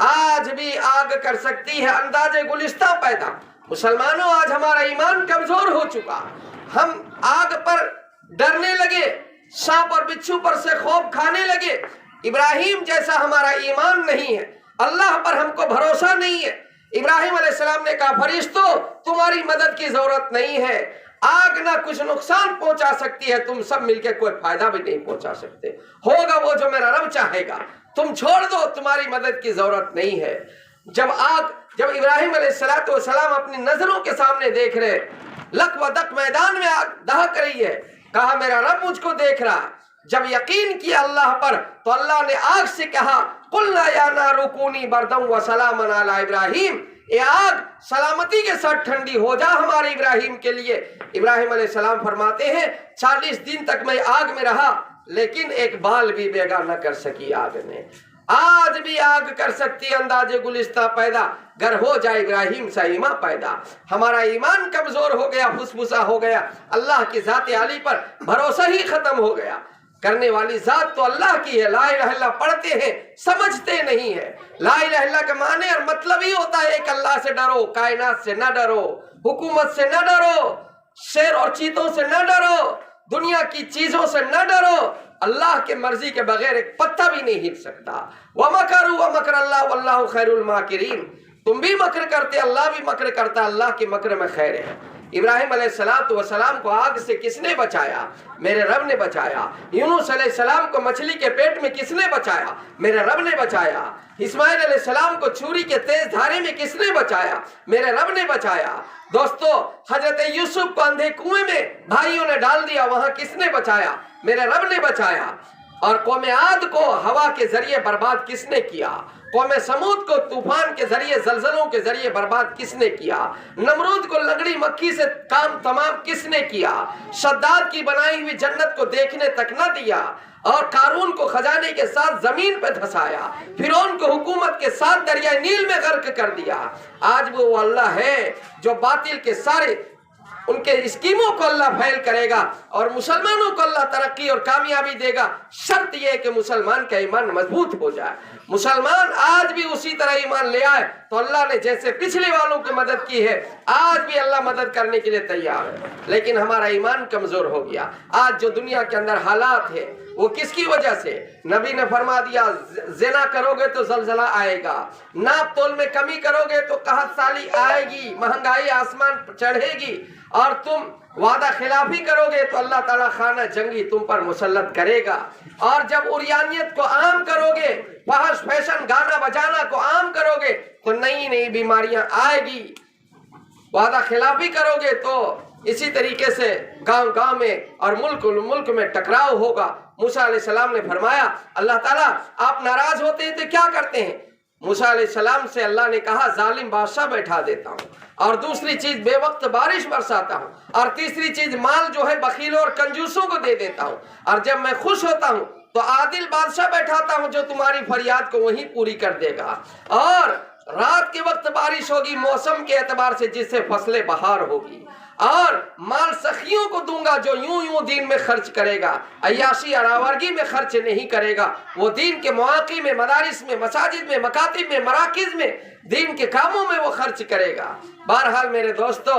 آج بھی آگ کر سکتی ہے انداز گلستہ پیدا۔ مسلمانوں آج ہمارا ایمان کمزور ہو چکا، ہم آگ پر ڈرنے لگے، سانپ اور بچھو پر سے خوف کھانے لگے۔ ابراہیم جیسا ہمارا ایمان نہیں ہے، اللہ پر ہم کو بھروسہ نہیں ہے۔ ابراہیم علیہ السلام نے کہا فرشتوں تمہاری مدد کی ضرورت نہیں ہے، آگ نہ کچھ نقصان پہنچا سکتی ہے، تم سب مل کے کوئی فائدہ بھی نہیں پہنچا سکتے، ہوگا وہ جو میرا رب چاہے گا، تم چھوڑ دو، تمہاری مدد کی ضرورت نہیں ہے۔ جب ابراہیم علیہ السلام اپنی نظروں کے سامنے دیکھ رہے، لک و دک میدان میں آگ دہک رہی ہے، کہا میرا رب مجھ کو دیکھ رہا۔ جب یقین کیا اللہ پر تو اللہ نے آگ سے کہا قلنا یا نار کونی بردا وسلاما علی ابراہیم، اے آگ سلامتی کے ساتھ ٹھنڈی ہو جا ہمارے ابراہیم کے لیے۔ ابراہیم علیہ السلام فرماتے ہیں 40 دن تک میں آگ میں رہا لیکن ایک بال بھی بیگا نہ کر سکی آگ نے۔ آج بھی آگ کر سکتی انداز گلستہ پیدا، گر ہو جائے ابراہیم سا ایمان پیدا۔ ہمارا ایمان کمزور ہو گیا، فسفسا ہو گیا، اللہ کی ذات عالی پر بھروسہ ہی ختم ہو گیا۔ کرنے والی ذات تو اللہ کی ہے، لا الہ الا اللہ پڑھتے ہیں سمجھتے نہیں ہے۔ لا الہ الا اللہ کا معنی اور مطلب ہی ہوتا ہے کہ اللہ سے ڈرو، کائنات سے نہ ڈرو، حکومت سے نہ ڈرو، شیر اور چیتوں سے نہ ڈرو، دنیا کی چیزوں سے نہ ڈرو، اللہ کے مرضی کے بغیر ایک پتہ بھی نہیں ہل سکتا۔ وَمَكَرُوا وَمَكَرَ اللَّهُ وَاللَّهُ خَيْرُ الْمَاكِرِينَ، تم بھی مکر کرتے، اللہ بھی مکر کرتا، اللہ کے مکر میں خیر ہے۔ ابراہیم علیہ السلام کو آگ سے کس نے بچایا؟ میرے رب نے بچایا۔ یونس علیہ السلام کو مچھلی کے پیٹ میں کس نے بچایا؟ میرے رب نے بچایا۔ اسماعیل علیہ السلام کو چھری کے تیز دھارے میں کس نے بچایا؟ میرے رب نے بچایا۔ دوستو حضرت یوسف کو اندھے کنویں میں بھائیوں نے ڈال دیا، وہاں کس نے بچایا؟ میرے رب نے بچایا۔ اور قوم عاد کو ہوا کے ذریعے برباد کس نے کیا؟ قوم سمود کو طوفان کے ذریعے، زلزلوں کے ذریعے برباد کس نے کیا؟ نمرود کو لنگڑی مکھی سے کام تمام کس نے کیا؟ شداد کی بنائی ہوئی جنت کو دیکھنے تک نہ دیا، اور قارون کو خزانے کے ساتھ زمین پہ دھسایا، فرعون کو حکومت کے ساتھ دریائے نیل میں غرق کر دیا۔ آج وہ اللہ ہے جو باطل کے سارے ان کے اسکیموں کو اللہ پھیل کرے گا اور مسلمانوں کو اللہ ترقی اور کامیابی دے گا، شرط یہ ہے کہ مسلمان کا ایمان مضبوط ہو جائے۔ مسلمان آج بھی اسی طرح ایمان لے آئے تو اللہ نے جیسے پچھلے والوں کی مدد کی ہے، آج بھی اللہ مدد کرنے کے لیے تیار ہے، لیکن ہمارا ایمان کمزور ہو گیا۔ آج جو دنیا کے اندر حالات ہے وہ کس کی وجہ سے؟ نبی نے فرما دیا زنا کرو گے تو زلزلہ آئے گا، ناپ تول میں کمی کرو گے تو قحط سالی آئے گی، مہنگائی آسمان چڑھے گی، اور تم وعدہ خلافی کرو گے تو اللہ تعالیٰ خانہ جنگی تم پر مسلط کرے گا، اور جب عریانیت کو عام کرو گے، فحش فیشن گانا بجانا کو عام کرو گے تو نئی نئی بیماریاں آئے گی، وعدہ خلافی کرو گے تو اسی طریقے سے گاؤں گاؤں میں اور ملک میں ٹکراؤ ہوگا۔ موسیٰ علیہ السلام نے فرمایا اللہ تعالیٰ آپ ناراض ہوتے ہیں تو کیا کرتے ہیں؟ موسیٰ علیہ السلام سے اللہ نے کہا ظالم بادشاہ بیٹھا دیتا ہوں، اور دوسری چیز بے وقت بارش برساتا ہوں، اور تیسری چیز مال جو ہے بخیلوں اور کنجوسوں کو دے دیتا ہوں، اور جب میں خوش ہوتا ہوں تو عادل بادشاہ بیٹھاتا ہوں جو تمہاری فریاد کو وہیں پوری کر دے گا، اور رات کے وقت بارش ہوگی موسم کے اعتبار سے جس سے فصلیں بہار ہوگی، اور مال سخیوں کو دوں گا جو یوں دین میں خرچ کرے گا، عیاشی اور آورگی میں خرچ نہیں کرے گا، وہ دین کے مواقع میں، مدارس میں، مساجد میں، مکاتب میں، مراکز میں، دین کے کاموں میں وہ خرچ کرے گا۔ بہرحال میرے دوستو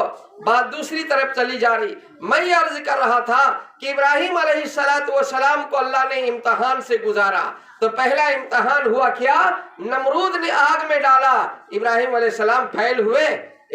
بات دوسری طرف چلی جا رہی، میں یہ عرض کر رہا تھا کہ ابراہیم علیہ السلام کو اللہ نے امتحان سے گزارا، تو پہلا امتحان ہوا کیا؟ نمرود نے آگ میں ڈالا، ابراہیم علیہ السلام پھیل ہوئے،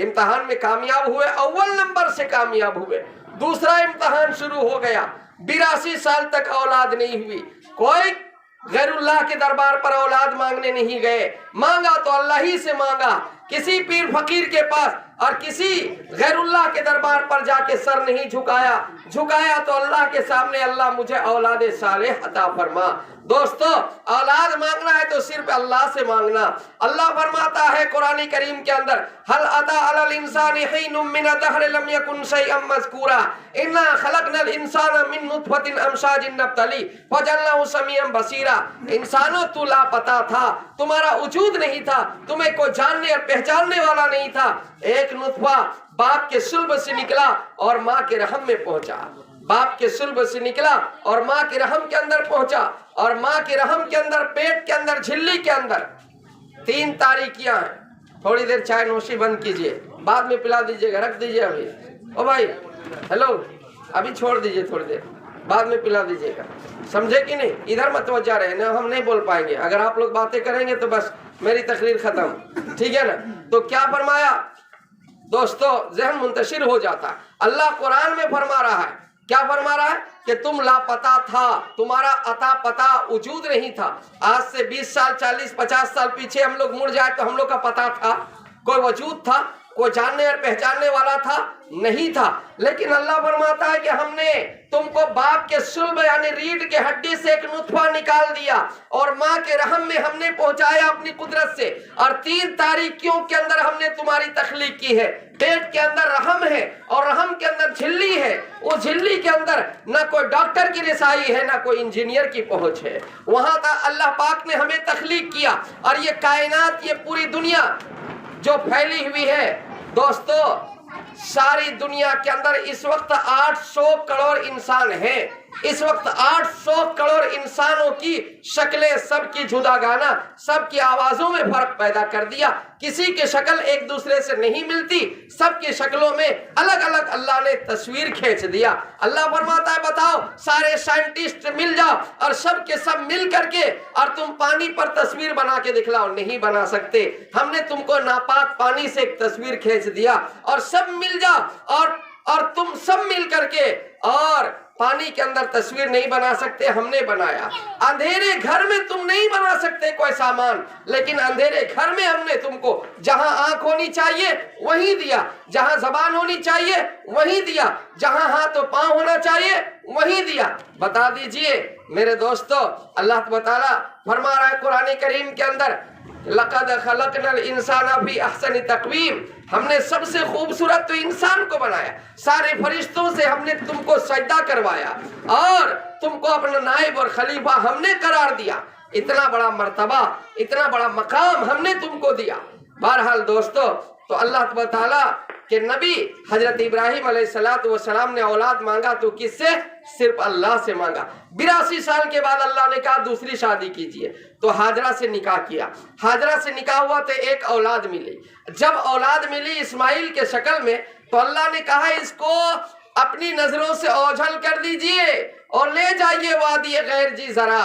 امتحان میں کامیاب ہوئے، اول نمبر سے کامیاب ہوئے۔ دوسرا امتحان شروع ہو گیا، 82 سال تک اولاد نہیں ہوئی، کوئی غیر اللہ کے دربار پر اولاد مانگنے نہیں گئے، مانگا تو اللہ ہی سے مانگا، किसी पीर फकीर के पास और किसी गैरुल्लाह के दरबार पर जाके सर नहीं झुकाया तो अल्लाह के सामने अल्लाह मुझे औलाद सालेह अता फरमा। दोस्तों, औलाद मांगना है तो सिर्फ अल्लाह से मांगना। अल्लाह फरमाता है कुरान करीम के अंदर, हल अता अलल इंसानी हिनुम मिन दहर लम यकुन शैअन मज़कूरा इन्ना खलकनल इंसाना मिन नुतफतिन अमशाजिन नब्तली फजअलनाहु समीअन बसीरा। इंसानों, तू लापता था, तुम्हारा वजूद नहीं था, तुम्हें कोई जानने और पहचानने वाला नहीं था। एक नुतफा बाप के सुल्ब से निकला और माँ के रहम में पहुंचा, बाप के सुल्ब से निकला और माँ के रहम के अंदर पहुंचा, और माँ के रहम के अंदर, पेट के अंदर, झिल्ली के अंदर 3 तारीकियां हैं। थोड़ी देर चाय नोशी बंद कीजिए, बाद में पिला दीजिएगा, रख दीजिए अभी। ओ भाई, हेलो, अभी छोड़ दीजिए, थोड़ी देर बाद में पिला दीजिएगा, समझे कि नहीं? इधर मत तवज्जो रहे ना, हम नहीं बोल पाएंगे। अगर आप लोग बातें करेंगे तो बस मेरी तकरीर खत्म, ठीक है ना? तो क्या फरमाया दोस्तों, जहन मुंतशिर हो जाता। अल्लाह कुरान में फरमा रहा है, क्या फरमा रहा है कि तुम लापता था, तुम्हारा अता पता वजूद नहीं था। आज से 20 साल 40 50 साल पीछे हम लोग मुड़ जाए तो हम लोग का पता था, कोई वजूद था, कोई जानने और पहचानने वाला था? नहीं था। लेकिन अल्लाह फरमाता है कि हमने तुमको बाप के सुल्ब यानी रीढ़ के हड्डी से एक नुतफा निकाल दिया और माँ के रहम में हमने पहुंचाया अपनी कुदरत से, और 3 तारीकियों के अंदर हमने तुम्हारी तख्लीक की है। पेट के अंदर रहम है और रहम के अंदर झिल्ली है, वो झिल्ली के अंदर ना कोई डॉक्टर की रिसाई है, ना कोई इंजीनियर की पहुंच है। वहां तक अल्लाह पाक ने हमें तख्लीक किया। और ये कायनात, ये पूरी दुनिया जो फैली हुई है दोस्तों, सारी दुनिया के अंदर इस वक्त 800 करोड़ इंसान हैं। इस वक्त 800 करोड़ इंसानों की शक्लें सबकी जुदागाना, सबकी आवाजों में फर्क पैदा कर दिया। किसी की शक्ल एक दूसरे से नहीं मिलती, सबकी शक्लों में अलग अलग अल्लाह ने तस्वीर खींच दिया। अल्लाह फरमाता है, बताओ सारे साइंटिस्ट मिल जाओ और सब के सब मिल करके और तुम पानी पर तस्वीर बना के दिखलाओ, नहीं बना सकते। हमने तुमको नापाक पानी से एक तस्वीर खींच दिया और सब मिल जाओ और तुम सब मिल करके और पानी के अंदर तस्वीर नहीं बना सकते, हमने बनाया। अंधेरे घर में तुम नहीं बना सकते कोई सामान, लेकिन अंधेरे घर में हमने तुमको जहां आंख होनी चाहिए वहीं दिया, जहां जबान होनी चाहिए वहीं दिया, जहां हाथ और पांव होना चाहिए वहीं दिया। बता दीजिए मेरे दोस्तों, अल्लाह ताला फरमा रहा है कुरान करीम के अंदर, लक़द खलक़नल इंसाना फी अहसनि तक़वीम, हमने सबसे खूबसूरत तो इंसान को बनाया, सारे फरिश्तों से हमने तुमको सजदा करवाया और तुमको अपना नाइब और खलीफा हमने करार दिया। इतना बड़ा मर्तबा, इतना बड़ा मकाम हमने तुमको दिया। बहरहाल दोस्तों, तो अल्लाह ताला के नबी हजरत इब्राहिम अलैहिस्सलाम ने औलाद मांगा तो किससे? सिर्फ अल्लाह से मांगा। 82 साल के बाद अल्लाह ने कहा दूसरी शादी कीजिए, तो हाजरा से निकाह किया। हाजरा से निकाह हुआ तो एक औलाद मिली। जब औलाद मिली इस्माइल के शक्ल में, तो अल्लाह ने कहा इसको अपनी नजरों से ओझल कर दीजिए और ले जाइए वादी गैर जी जरा।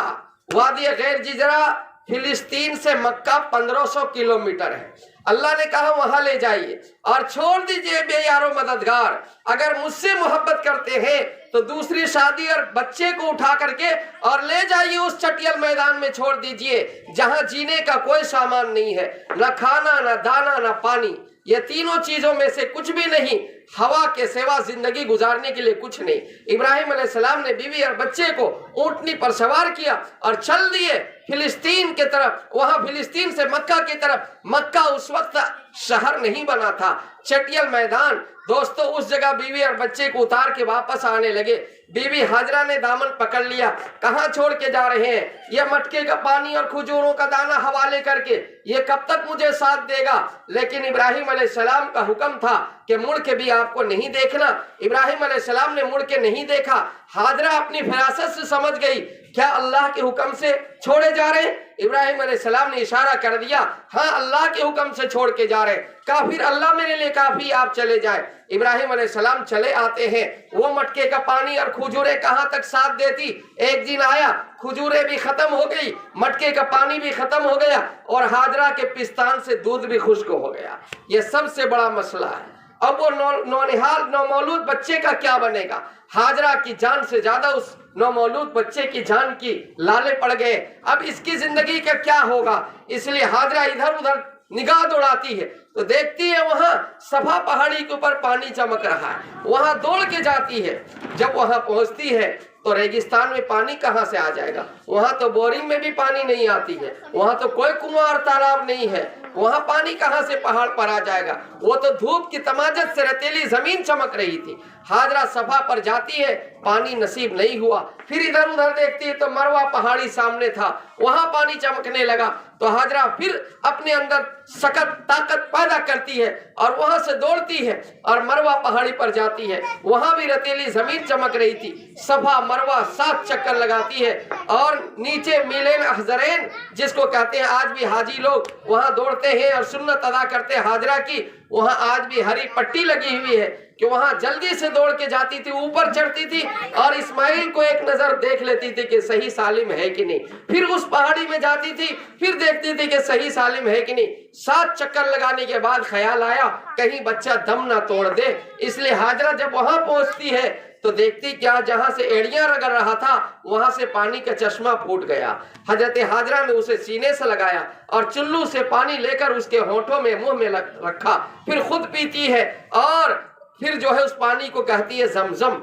वादी गैर जी जरा फिलिस्तीन से मक्का 1500 किलोमीटर है। अल्लाह ने कहा वहां ले जाइए और छोड़ दीजिए बेयारो मददगार। अगर मुझसे मोहब्बत करते हैं तो दूसरी शादी और बच्चे को उठा करके और ले जाइए उस चटियल मैदान में छोड़ दीजिए जहां जीने का कोई सामान नहीं है, न खाना, न दाना, न पानी, ये तीनों चीजों में से कुछ भी नहीं। हवा के सिवा जिंदगी गुजारने के लिए कुछ नहीं। इब्राहिम अलैहिस्सलाम ने बीवी और बच्चे को ऊंटनी पर सवार किया और चल दिए फिलिस्तीन के तरफ। वहां फिलिस्तीन से मक्का की तरफ, मक्का उस वक्त शहर नहीं बना था, चटियल मैदान। दोस्तों, उस जगह बीवी और बच्चे को उतार के वापस आने लगे। बीवी हाजरा ने दामन पकड़ लिया, कहाँ छोड़ के जा रहे हैं? ये मटके का पानी और खजूरों का दाना हवाले करके, ये कब तक मुझे साथ देगा? लेकिन इब्राहिम अलैहिस्सलाम का हुक्म था कि मुड़ के भी आपको नहीं देखना। इब्राहिम अलैहिस्सलाम ने मुड़ के नहीं देखा। हाजरा अपनी फिरासत से समझ गई, क्या अल्लाह के हुक्म से छोड़े जा रहे हैं? इब्राहिम अलैहिस्सलाम ने इशारा कर दिया, हाँ अल्लाह के हुक्म से छोड़ के जा रहे हैं। कहा फिर अल्लाह मेरे लिए काफी, आप चले जाए। इब्राहिम अलैहिस्सलाम चले आते हैं। वो मटके का पानी और खजूरें कहाँ तक साथ देती? एक दिन आया, खजूरें भी खत्म हो गई, मटके का पानी भी खत्म हो गया और हाजरा के पिस्तान से दूध भी खुश्क हो गया। ये सबसे बड़ा मसला है। अब वो नौनिहाल नौमौलूद बच्चे का क्या बनेगा? हाजरा की जान से ज्यादा उस नौमौलूद बच्चे की जान की लाले पड़ गए। अब इसकी जिंदगी का क्या होगा? इसलिए हाजरा इधर उधर निगाह दौड़ाती है तो देखती है वहां सफा पहाड़ी के ऊपर पानी चमक रहा है, वहां दौड़ के जाती है। जब वहां पहुंचती है तो रेगिस्तान में पानी कहां से आ जाएगा, वहां तो बोरिंग में भी पानी नहीं आती है, वहां तो कोई कुआं और तालाब नहीं है, वहां पानी कहां से पहाड़ पर आ जाएगा। वो तो धूप की तमाजत से रतीली जमीन चमक रही थी। हाजरा सफा पर जाती है, पानी नसीब नहीं हुआ। फिर इधर उधर देखती है तो मरवा पहाड़ी सामने था, वहां पानी चमकने लगा। तो हाजरा फिर अपने अंदर सख्त ताकत पैदा करती है और वहां से दौड़ती है और मरवा पहाड़ी पर जाती है, वहां भी रतीली जमीन चमक रही थी। सफा मरवा 7 चक्कर लगाती है और नीचे मिलेन अहजरैन जिसको कहते हैं, आज भी हाजी लोग वहां दौड़ते हैं और सुन्नत अदा करते हैं हाजरा की। वहां आज भी हरी पट्टी लगी हुई है कि वहां जल्दी से दौड़ के जाती थी, ऊपर चढ़ती थी और इस्माइल को एक नजर देख लेती थी कि सही सालिम है कि नहीं। फिर उस पहाड़ी में जाती थी, फिर देखती थी कि सही सालिम है कि नहीं। 7 चक्कर लगाने के बाद ख्याल आया कहीं बच्चा दम ना तोड़ दे, इसलिए हाजरा जब वहां पहुंचती है तो देखती क्या, जहां से एड़ियां रगड़ रहा था वहां से पानी का चश्मा फूट गया। हजरत हाजरा ने उसे सीने से लगाया और चुल्लू से पानी लेकर उसके होठों में मुंह में रखा, फिर खुद पीती है और फिर जो है उस पानी को कहती है जमजम।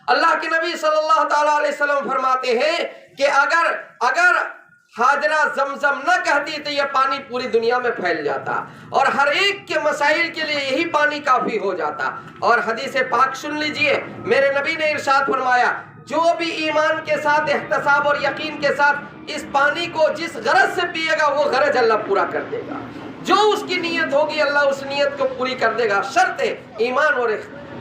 अल्लाह के नबी सल्लल्लाहु ताला अलैहि वसल्लम फरमाते हैं कि अगर हाजरा जमजम न कहती तो यह पानी पूरी दुनिया में फैल जाता और हर एक के मसाइल के लिए यही पानी काफी हो जाता। और हदीस पाक सुन लीजिए, मेरे नबी ने इरशाद फरमाया, जो भी ईमान के साथ एहतसाब और यकीन के साथ इस पानी को जिस गरज से पिएगा वो गरज अल्लाह पूरा कर देगा। जो उसकी नीयत होगी अल्लाह उस नीयत को पूरी कर देगा, शर्त ईमान और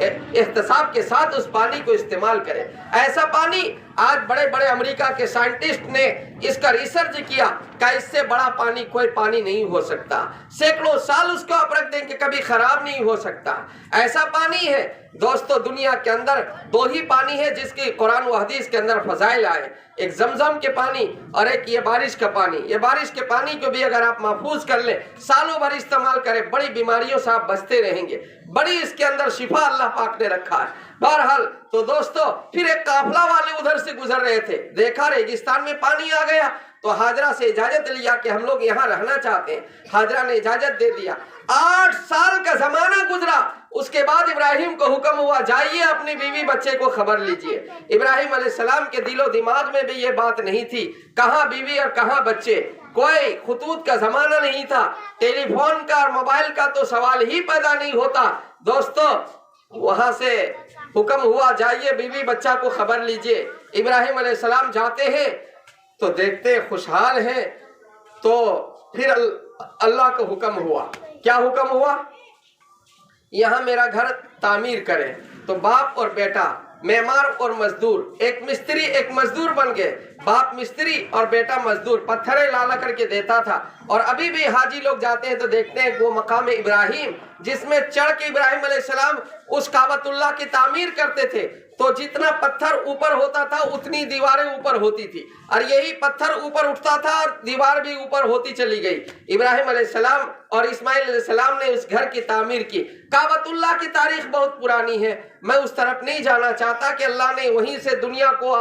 एहतसाब के साथ उस पानी को इस्तेमाल करें। ऐसा पानी आज बड़े बड़े अमेरिका के साइंटिस्ट ने इसका रिसर्च किया कि इससे बड़ा पानी कोई पानी नहीं हो सकता, सैकड़ों साल उसको आप रख देंगे कभी खराब नहीं हो सकता। ऐसा पानी है दोस्तों, दुनिया के अंदर 2 ही पानी है जिसके कुरान व हदीस के अंदर फजाइल आए, एक जमजम के पानी और एक ये बारिश का पानी। ये बारिश के पानी को भी अगर आप महफूज कर लें, सालों भर इस्तेमाल करें, बड़ी बीमारियों से आप बचते रहेंगे, बड़ी इसके अंदर शिफा अल्लाह पाक ने रखा है। बहरहाल तो दोस्तों फिर एक काफला वाले उधर से गुजर रहे थे, देखा रेगिस्तान में पानी आ गया तो हाजरा से इजाजत लिया कि हम लोग यहाँ रहना चाहते हैं। हाजरा ने इजाजत दे दिया। 8 साल का जमाना गुजरा, उसके बाद इब्राहिम को हुक्म हुआ जाइए अपनी बीवी बच्चे को खबर लीजिए। इब्राहिम अलैहिस्सलाम के दिलो दिमाग में भी ये बात नहीं थी, कहाँ बीवी और कहाँ बच्चे। कोई खुतूत का जमाना नहीं था, टेलीफोन का और मोबाइल का तो सवाल ही पैदा नहीं होता। दोस्तों वहां से हुक्म हुआ जाइए बीवी बच्चा को खबर लीजिए। इब्राहिम अलैहिस्सलाम जाते हैं तो देखते खुशहाल हैं, तो फिर अल्लाह को हुक्म हुआ। क्या हुक्म हुआ? यहाँ मेरा घर तामीर करें। तो बाप और बेटा, मेमार और मजदूर, एक मिस्त्री एक मजदूर बन गए। बाप मिस्त्री और बेटा मजदूर, पत्थरें ला करके देता था। और अभी भी हाजी लोग जाते हैं तो देखते हैं वो मकाम इब्राहिम जिसमें चढ़ के इब्राहिम अलैहिस्सलाम उस काबतुल्लाह की तामीर करते थे। तो जितना पत्थर ऊपर होता था उतनी दीवारें ऊपर होती थी, और यही पत्थर ऊपर उठता था और दीवार भी ऊपर होती चली गई। इब्राहिम अलैहिस्सलाम और इस्माइल अलैहिस्सलाम ने उस घर की तामीर की। काबतुल्लाह की तारीख बहुत पुरानी है, मैं उस तरफ नहीं जाना चाहता कि अल्लाह ने वहीं से दुनिया को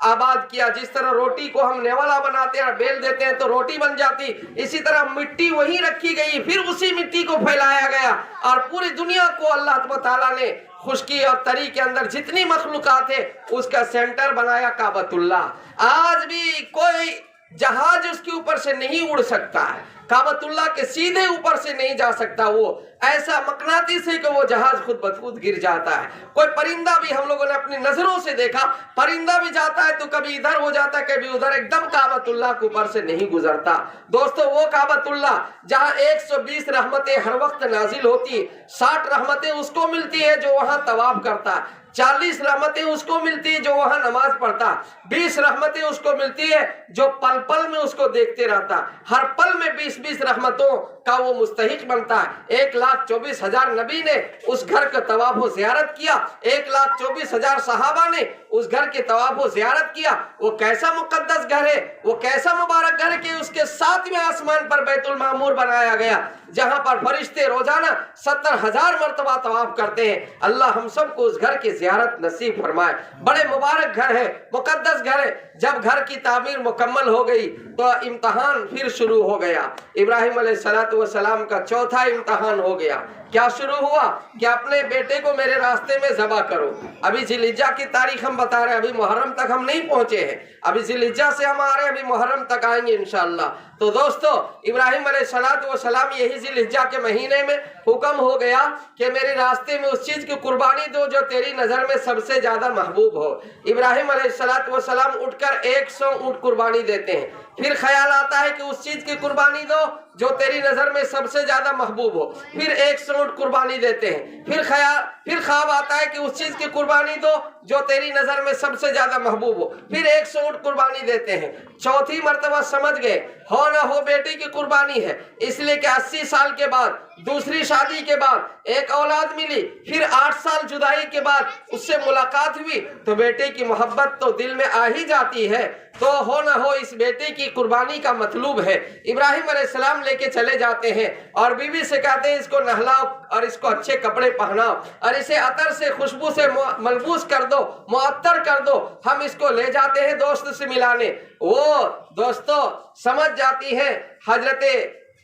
आबाद किया। जिस तरह रोटी को हम नेवाला बनाते हैं और बेल देते हैं तो रोटी बन जाती, इसी तरह मिट्टी वहीं रखी गई, फिर उसी मिट्टी को फैलाया गया और पूरी दुनिया को अल्लाह ताला ने खुशकी और तरी के अंदर जितनी मखलूकात है उसका सेंटर बनाया काबतुल्लाह। आज भी कोई जहाज उसके ऊपर से नहीं उड़ सकता है, काबतुल्लाह के सीधे ऊपर से नहीं जा सकता। वो ऐसा मकनातीस है कि वो जहाज खुद ब खुद गिर जाता है। कोई परिंदा भी हम लोगों ने अपनी नजरों से देखा, परिंदा भी जाता है तो कभी इधर हो जाता है कभी उधर, एकदम काबतुल्लाह के ऊपर से नहीं गुजरता। दोस्तों वो काबतुल्लाह जहाँ 120 रहमतें हर वक्त नाजिल होती, 60 रहमतें उसको मिलती है जो वहाँ तवाफ करता, 40 रहमतें उसको मिलती है जो वहां नमाज पढ़ता, 20 रहमतें उसको मिलती है जो पल पल में उसको देखते रहता। हर पल में 20-20 रहमतों का वो मुस्तहिक बनता है। 1,24,000 नबी ने उस घर का तवाफ व ज़ियारत किया, 1,24,000 सहाबा ने उस घर के तवाफ व ज़ियारत किया। वो कैसा मुकद्दस घर है, वो कैसा मुबारक घर है कि उसके 7वें आसमान पर बैतुल मामूर बनाया गया, जहां पर फरिश्ते रोजाना 70,000 मरतबा तवाफ करते हैं। अल्लाह हम सबको उस घर की ज़ियारत नसीब फरमाए। बड़े मुबारक घर है, मुकद्दस घर है। जब घर की तामीर मुकम्मल हो गई तो इम्तहान फिर शुरू हो गया। इब्राहिम अलैहिस्सलाम का चौथा इम्तहान हो गया। क्या शुरू हुआ कि अपने बेटे को मेरे रास्ते में ज़बह करो। अभी जिलहिज्जा की तारीख हम बता रहे हैं, अभी मुहर्रम तक हम नहीं पहुंचे हैं, अभी जिलहिज्जा से हम आ रहे हैं, अभी मुहर्रम तक आएंगे इंशाअल्लाह। तो दोस्तों, इब्राहिम अलैहिस्सलाम यही जिलहिज्जा के महीने में हुक्म हो गया कि मेरे रास्ते में उस चीज़ की कुर्बानी दो जो तेरी नज़र में सबसे ज़्यादा महबूब हो। इब्राहिम अलैहिस्सलाम उठकर 100 ऊँट कुर्बानी देते हैं। फिर ख्याल आता है कि उस चीज़ की कुर्बानी दो जो तेरी नज़र में सबसे ज़्यादा महबूब हो, फिर 100 ऊँट कुर्बानी देते हैं। फिर ख्वाब आता है कि उस चीज़ की कुर्बानी दो जो तेरी नज़र में सबसे ज़्यादा महबूब हो, फिर 100 ऊँट कुर्बानी देते हैं। चौथी मर्तबा समझ गए हो ना हो बेटी की कुर्बानी है, इसलिए कि 80 साल के बाद दूसरी शादी के बाद एक औलाद मिली, फिर 8 साल जुदाई के बाद उससे मुलाकात हुई, तो बेटे की मोहब्बत तो दिल में आ ही जाती है। तो हो ना हो इस बेटे की कुर्बानी का मतलूब है। इब्राहिम अलैहिस्सलाम लेके चले जाते हैं और बीवी से कहते हैं इसको नहलाओ और इसको अच्छे कपड़े पहनाओ और इसे अतर से खुशबू से मलबूस कर दो, मुअत्तर कर दो। हम इसको ले जाते हैं दोस्त से मिलाने। वो दोस्तों समझ जाती है हजरते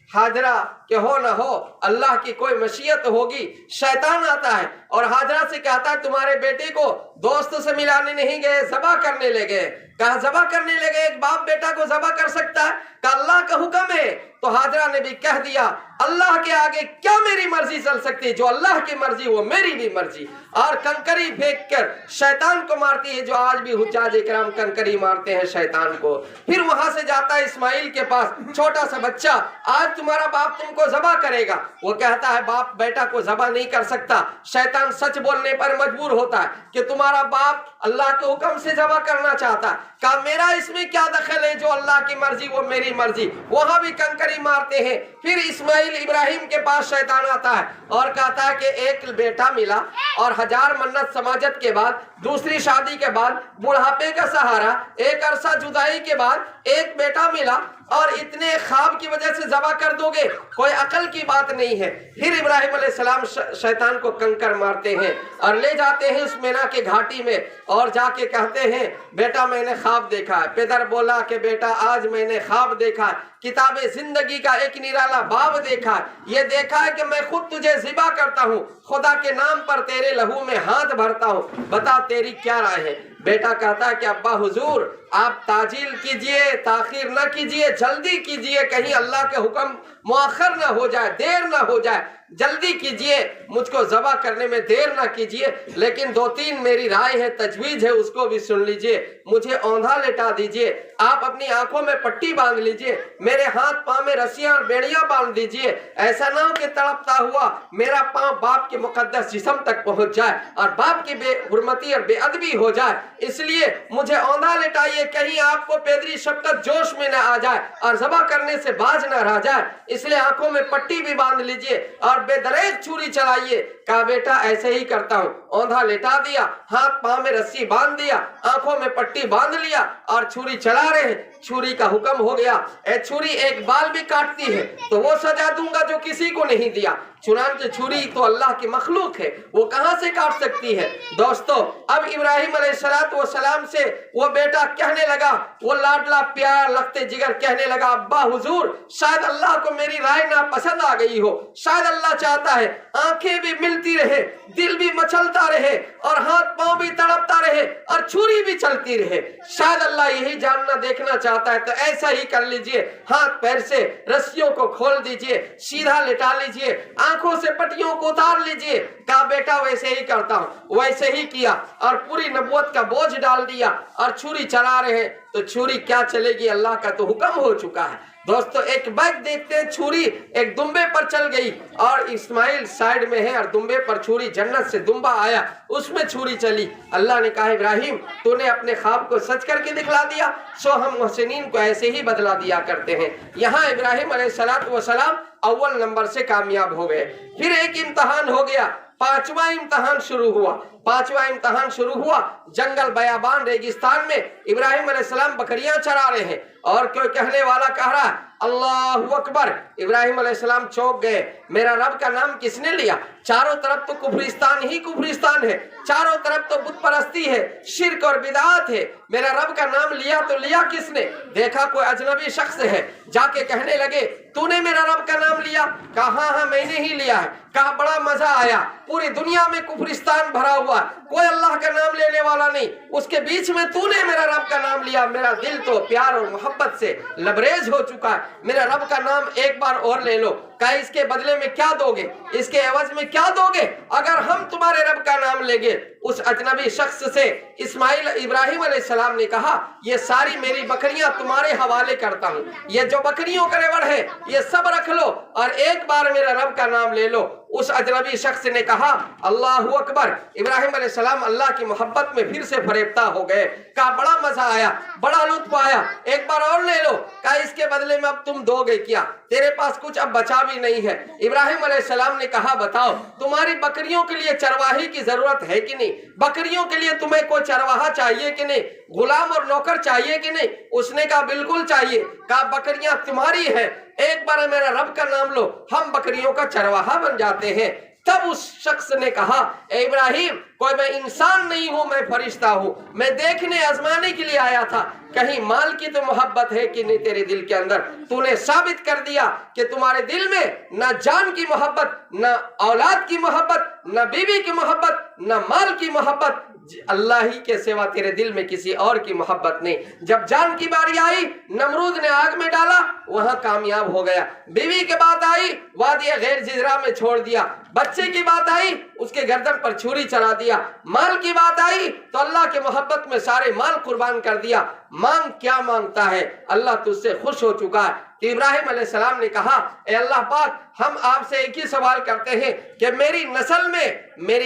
हाजरा कि हो न हो अल्लाह की कोई मशीयत होगी। शैतान आता है और हाजरा से कहता है तुम्हारे बेटे को दोस्त से मिलाने नहीं गए, ज़बह करने ले गए। कहा ज़बह करने ले गए? एक बाप बेटा को ज़बह कर सकता है? कहा अल्लाह का हुक्म है। तो हाजरा ने भी कह दिया अल्लाह के आगे क्या मेरी मर्जी चल सकती है, जो अल्लाह की मर्जी वो मेरी भी मर्जी। और कंकरी फेंक कर शैतान को मारती है, जो आज भी हुज्जाज इकराम कंकरी मारते हैं शैतान को। फिर वहां से जाता है इस्माइल के पास, छोटा सा बच्चा, आज तुम्हारा बाप तुमको ज़बह करेगा। वो कहता है बाप बेटा को ज़बह नहीं कर सकता। शैतान सच बोलने पर मजबूर होता है कि तुम्हारा बाप अल्लाह के हुक्म से ज़बह करना चाहता है। कहा मेरा इसमें क्या दखल है, जो अल्लाह की मर्जी वो मेरी मर्जी। वहां भी कंकरी मारते हैं। फिर इस्माइल इब्राहिम के पास शैतान आता है और कहता है कि एक बेटा मिला और 1000 मन्नत समाजत के बाद, दूसरी शादी के बाद, बुढ़ापे का सहारा, एक अरसा जुदाई के बाद एक बेटा मिला और इतने ख्वाब की वजह से ज़बह कर दोगे? कोई अकल की बात नहीं है। फिर इब्राहिम अलैहिस्सलाम शैतान को कंकर मारते हैं और ले जाते हैं उस मेना के घाटी में और जाके कहते हैं बेटा मैंने ख्वाब देखा है। पितर बोला कि बेटा आज मैंने ख्वाब देखा है, किताबे जिंदगी का एक निराला बाब देखा है। ये देखा है कि मैं खुद तुझे ज़िबा करता हूँ, खुदा के नाम पर तेरे लहू में हाथ भरता हूँ, बता तेरी क्या राय है। बेटा कहता है कि अब्बा हुजूर आप ताजील कीजिए, ताखीर न कीजिए, जल्दी कीजिए, कहीं अल्लाह के हुक्म मुअख्खर न हो जाए, देर न हो जाए, जल्दी कीजिए, मुझको ज़बह करने में देर न कीजिए। लेकिन 2-3 मेरी राय है, तजवीज़ है, उसको भी सुन लीजिए। मुझे औंधा लेटा दीजिए, आप अपनी आंखों में पट्टी बांध लीजिए, मेरे हाथ पांव में रस्सियां और बेड़ियां बांध दीजिए। ऐसा ना हो कि तड़पता हुआ मेरा पांव बाप के मुकद्दस जिस्म तक पहुंच जाए और बाप की बेहुरमती और बेअदबी हो जाए। इसलिए मुझे औंधा लेटाइए, कहीं आपको पेदरी शफ़क़त जोश में न आ जाए और ज़बह करने से बाज न रह जाए। इसलिए आंखों में पट्टी भी बांध लीजिए और बेदरेग छुरी चलाइए। कहा बेटा ऐसे ही करता हूँ। औंधा लेटा दिया, हाथ पांव में रस्सी बांध दिया, आंखों में पट्टी बांध लिया और छुरी चला रहे हैं। छुरी का हुक्म हो गया, छुरी एक बाल भी काटती है तो वो सजा दूंगा जो किसी को नहीं दिया। चुनांचे छुरी तो अल्लाह की मखलूक है, वो कहां से काट सकती है। दोस्तों अब इब्राहिम अलैहिस्सलाम से वो बेटा कहने लगा, वो लाडला प्यार लगते जिगर कहने लगा अब्बा हुजूर शायद अल्लाह को मेरी राय ना पसंद आ गई हो, शायद अल्लाह चाहता है आंखें भी मिलती रहे, दिल भी मचलता रहे और हाथ पांव भी तड़पता रहे और छुरी भी चलती रहे। शायद अल्लाह यही जानना देखना चाहता है। तो ऐसा ही कर लीजिए, हाथ पैर से रस्सियों को खोल दीजिए, सीधा लेटा लीजिए, आंखों से पट्टियों को उतार लीजिए। कहा बेटा वैसे ही करता हूँ। वैसे ही किया और पूरी नबूवत का बोझ डाल दिया और छुरी चला रहे हैं। तो छुरी क्या चलेगी, अल्लाह का तो हुक्म हो चुका है। दोस्तों एक बात देखते हैं, छुरी एक दुम्बे पर चल गई और इस्माइल साइड में है और दुम्बे पर छुरी, जन्नत से दुम्बा आया उसमें छुरी चली। अल्लाह ने कहा इब्राहिम तूने अपने ख्वाब को सच करके दिखला दिया, सो हम मुहसिनीन को ऐसे ही बदला दिया करते हैं। यहाँ इब्राहिम अलैहिस्सलाम अव्वल नंबर से कामयाब हो गए। फिर एक इम्तहान हो गया, 5वां इम्तहान शुरू हुआ। 5वां इम्तहान शुरू हुआ जंगल बयाबान रेगिस्तान में। इब्राहिम अलैहिस्सलाम बकरियां चरा रहे हैं اور कोई कहने वाला कह रहा है अल्लाहु अकबर। इब्राहिम अलैहिस्सलाम चौंक गए, मेरा रब का नाम किसने लिया? चारों तरफ तो कुफरिस्तान ही कुफरिस्तान है, चारों तरफ तो बुत परस्ती है, शिर्क और बिदात है, मेरा रब का नाम लिया तो लिया किसने? देखा कोई अजनबी शख्स है, जाके कहने लगे तूने मेरा रब का नाम लिया? कहा हाँ हाँ मैंने ही लिया है। कहा बड़ा मजा आया, पूरी दुनिया में कुफरिस्तान भरा हुआ, कोई अल्लाह का नाम लेने वाला नहीं, उसके बीच में तूने मेरा रब का नाम लिया। मेरा दिल तो प्यार और मोहब्बत से लबरेज हो चुका है, मेरा रब का नाम एक बार और ले लो। कहा इसके बदले में क्या दोगे, इसके एवज में क्या दोगे? अगर हम तुम्हारे रब का नाम लेंगे। उस अजनबी शख्स से इब्राहिम अलैहिस्सलाम ने कहा ये सारी मेरी बकरियां तुम्हारे हवाले करता हूँ, ये जो बकरियों का रेवड़ है ये सब रख लो और एक बार मेरा रब का नाम ले लो। उस अजनबी शख्स ने कहा अल्लाहु अकबर। इब्राहिम अलैहिस्सलाम अल्लाह की मोहब्बत में फिर से फरेफ्ता हो गए। कहा बड़ा मजा आया, बड़ा लुत्फ आया, एक बार और ले लो। कहा इसके बदले में अब तुम दोगे क्या? तेरे पास कुछ अब बचा भी नहीं है। इब्राहिम अलैहिस्सलाम ने कहा बताओ तुम्हारी बकरियों के लिए चरवाही की जरूरत है कि नहीं? बकरियों के लिए तुम्हें कोई चरवाहा चाहिए कि नहीं? गुलाम और नौकर चाहिए कि नहीं? उसने कहा बिल्कुल चाहिए। कहा बकरियां तुम्हारी है, एक बार मेरा रब का नाम लो, हम बकरियों का चरवाहा बन जाते हैं। तब उस शख्स ने कहा ए इब्राहिम कोई मैं इंसान नहीं हूं, मैं फरिश्ता हूं, मैं देखने आजमाने के लिए आया था कहीं माल की तो मोहब्बत है कि नहीं तेरे दिल के अंदर। तूने साबित कर दिया कि तुम्हारे दिल में न जान की मोहब्बत, न औलाद की मोहब्बत, न बीवी की मोहब्बत, न माल की मोहब्बत, अल्लाह ही के सिवा तेरे दिल में किसी और की मोहब्बत नहीं। जब जान की बारी आई नमरूद ने आग में डाला, वहां कामयाब हो गया। बीवी की बात आई वादी गैर जिजरा में छोड़ दिया। बच्चे की बात आई उसके गर्दन पर छुरी चला दिया। माल की बात आई तो अल्लाह के मोहब्बत में सारे माल कुर्बान कर दिया। मांग क्या मांगता है, अल्लाह तुझसे खुश हो चुका है। कि इब्राहिम अलैहिस्सलाम ने कहा ए अल्लाह पाक हम आपसे एक ही सवाल करते हैं कि मेरी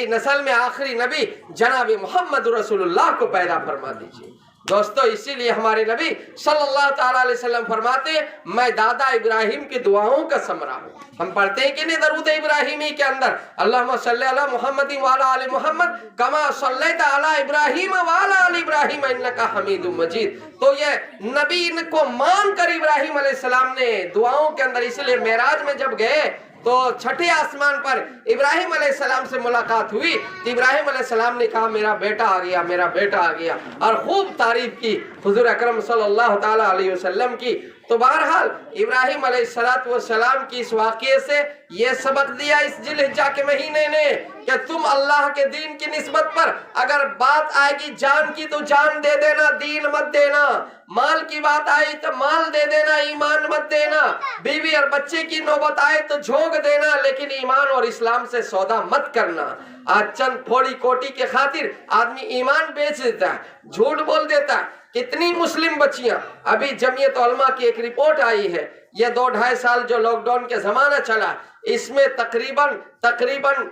नस्ल में आखिरी नबी जनाब मोहम्मद रसूलुल्लाह को पैदा फरमा दीजिए। दोस्तों इसीलिए हमारे नबी सल्लल्लाहु ताला अलैहि वसल्लम फरमाते मैं दादा इब्राहिम की दुआओं का समरा हूँ। हम पढ़ते हैं कि नहीं दरूद इब्राहिमी के अंदर अल्लाहुम्मा सल्ली अला मुहम्मदिन व अला आलि मुहम्मद कमा सल्लैता अला इब्राहिम व अला आलि इब्राहिम इन्नका हमीदुम मजीद। तो ये नबी को मान कर इब्राहिम अलैहिस्सलाम ने दुआओं के अंदर, इसलिए मेराज में जब गए तो छठे आसमान पर इब्राहिम अलैहिस्सलाम से मुलाकात हुई तो इब्राहिम अलैहिस्सलाम ने कहा मेरा बेटा आ गया, मेरा बेटा आ गया, और खूब तारीफ की हुजूर अकरम सल्लल्लाहु ताला अलैहि वसल्लम की। तो बहरहाल इब्राहिम अलैहिस्सलाम की इस वाक़ये से ये सबक दिया इस जिलहिज्जा के महीने ने कि तुम अल्लाह के दीन की निस्बत पर अगर बात आएगी जान की तो जान दे देना, दीन मत देना। माल की बात आई तो माल दे देना, ईमान मत देना। बीवी और बच्चे की नौबत आए तो झोंक देना, लेकिन ईमान और इस्लाम से सौदा मत करना। आज चंद थोड़ी कोटी के खातिर आदमी ईमान बेच देता है, झूठ बोल देता है। कितनी मुस्लिम बच्चियां, अभी जमीयत उलमा की एक रिपोर्ट आई है, ये 2-2.5 साल जो लॉकडाउन के जमाना चला, इसमें तकरीबन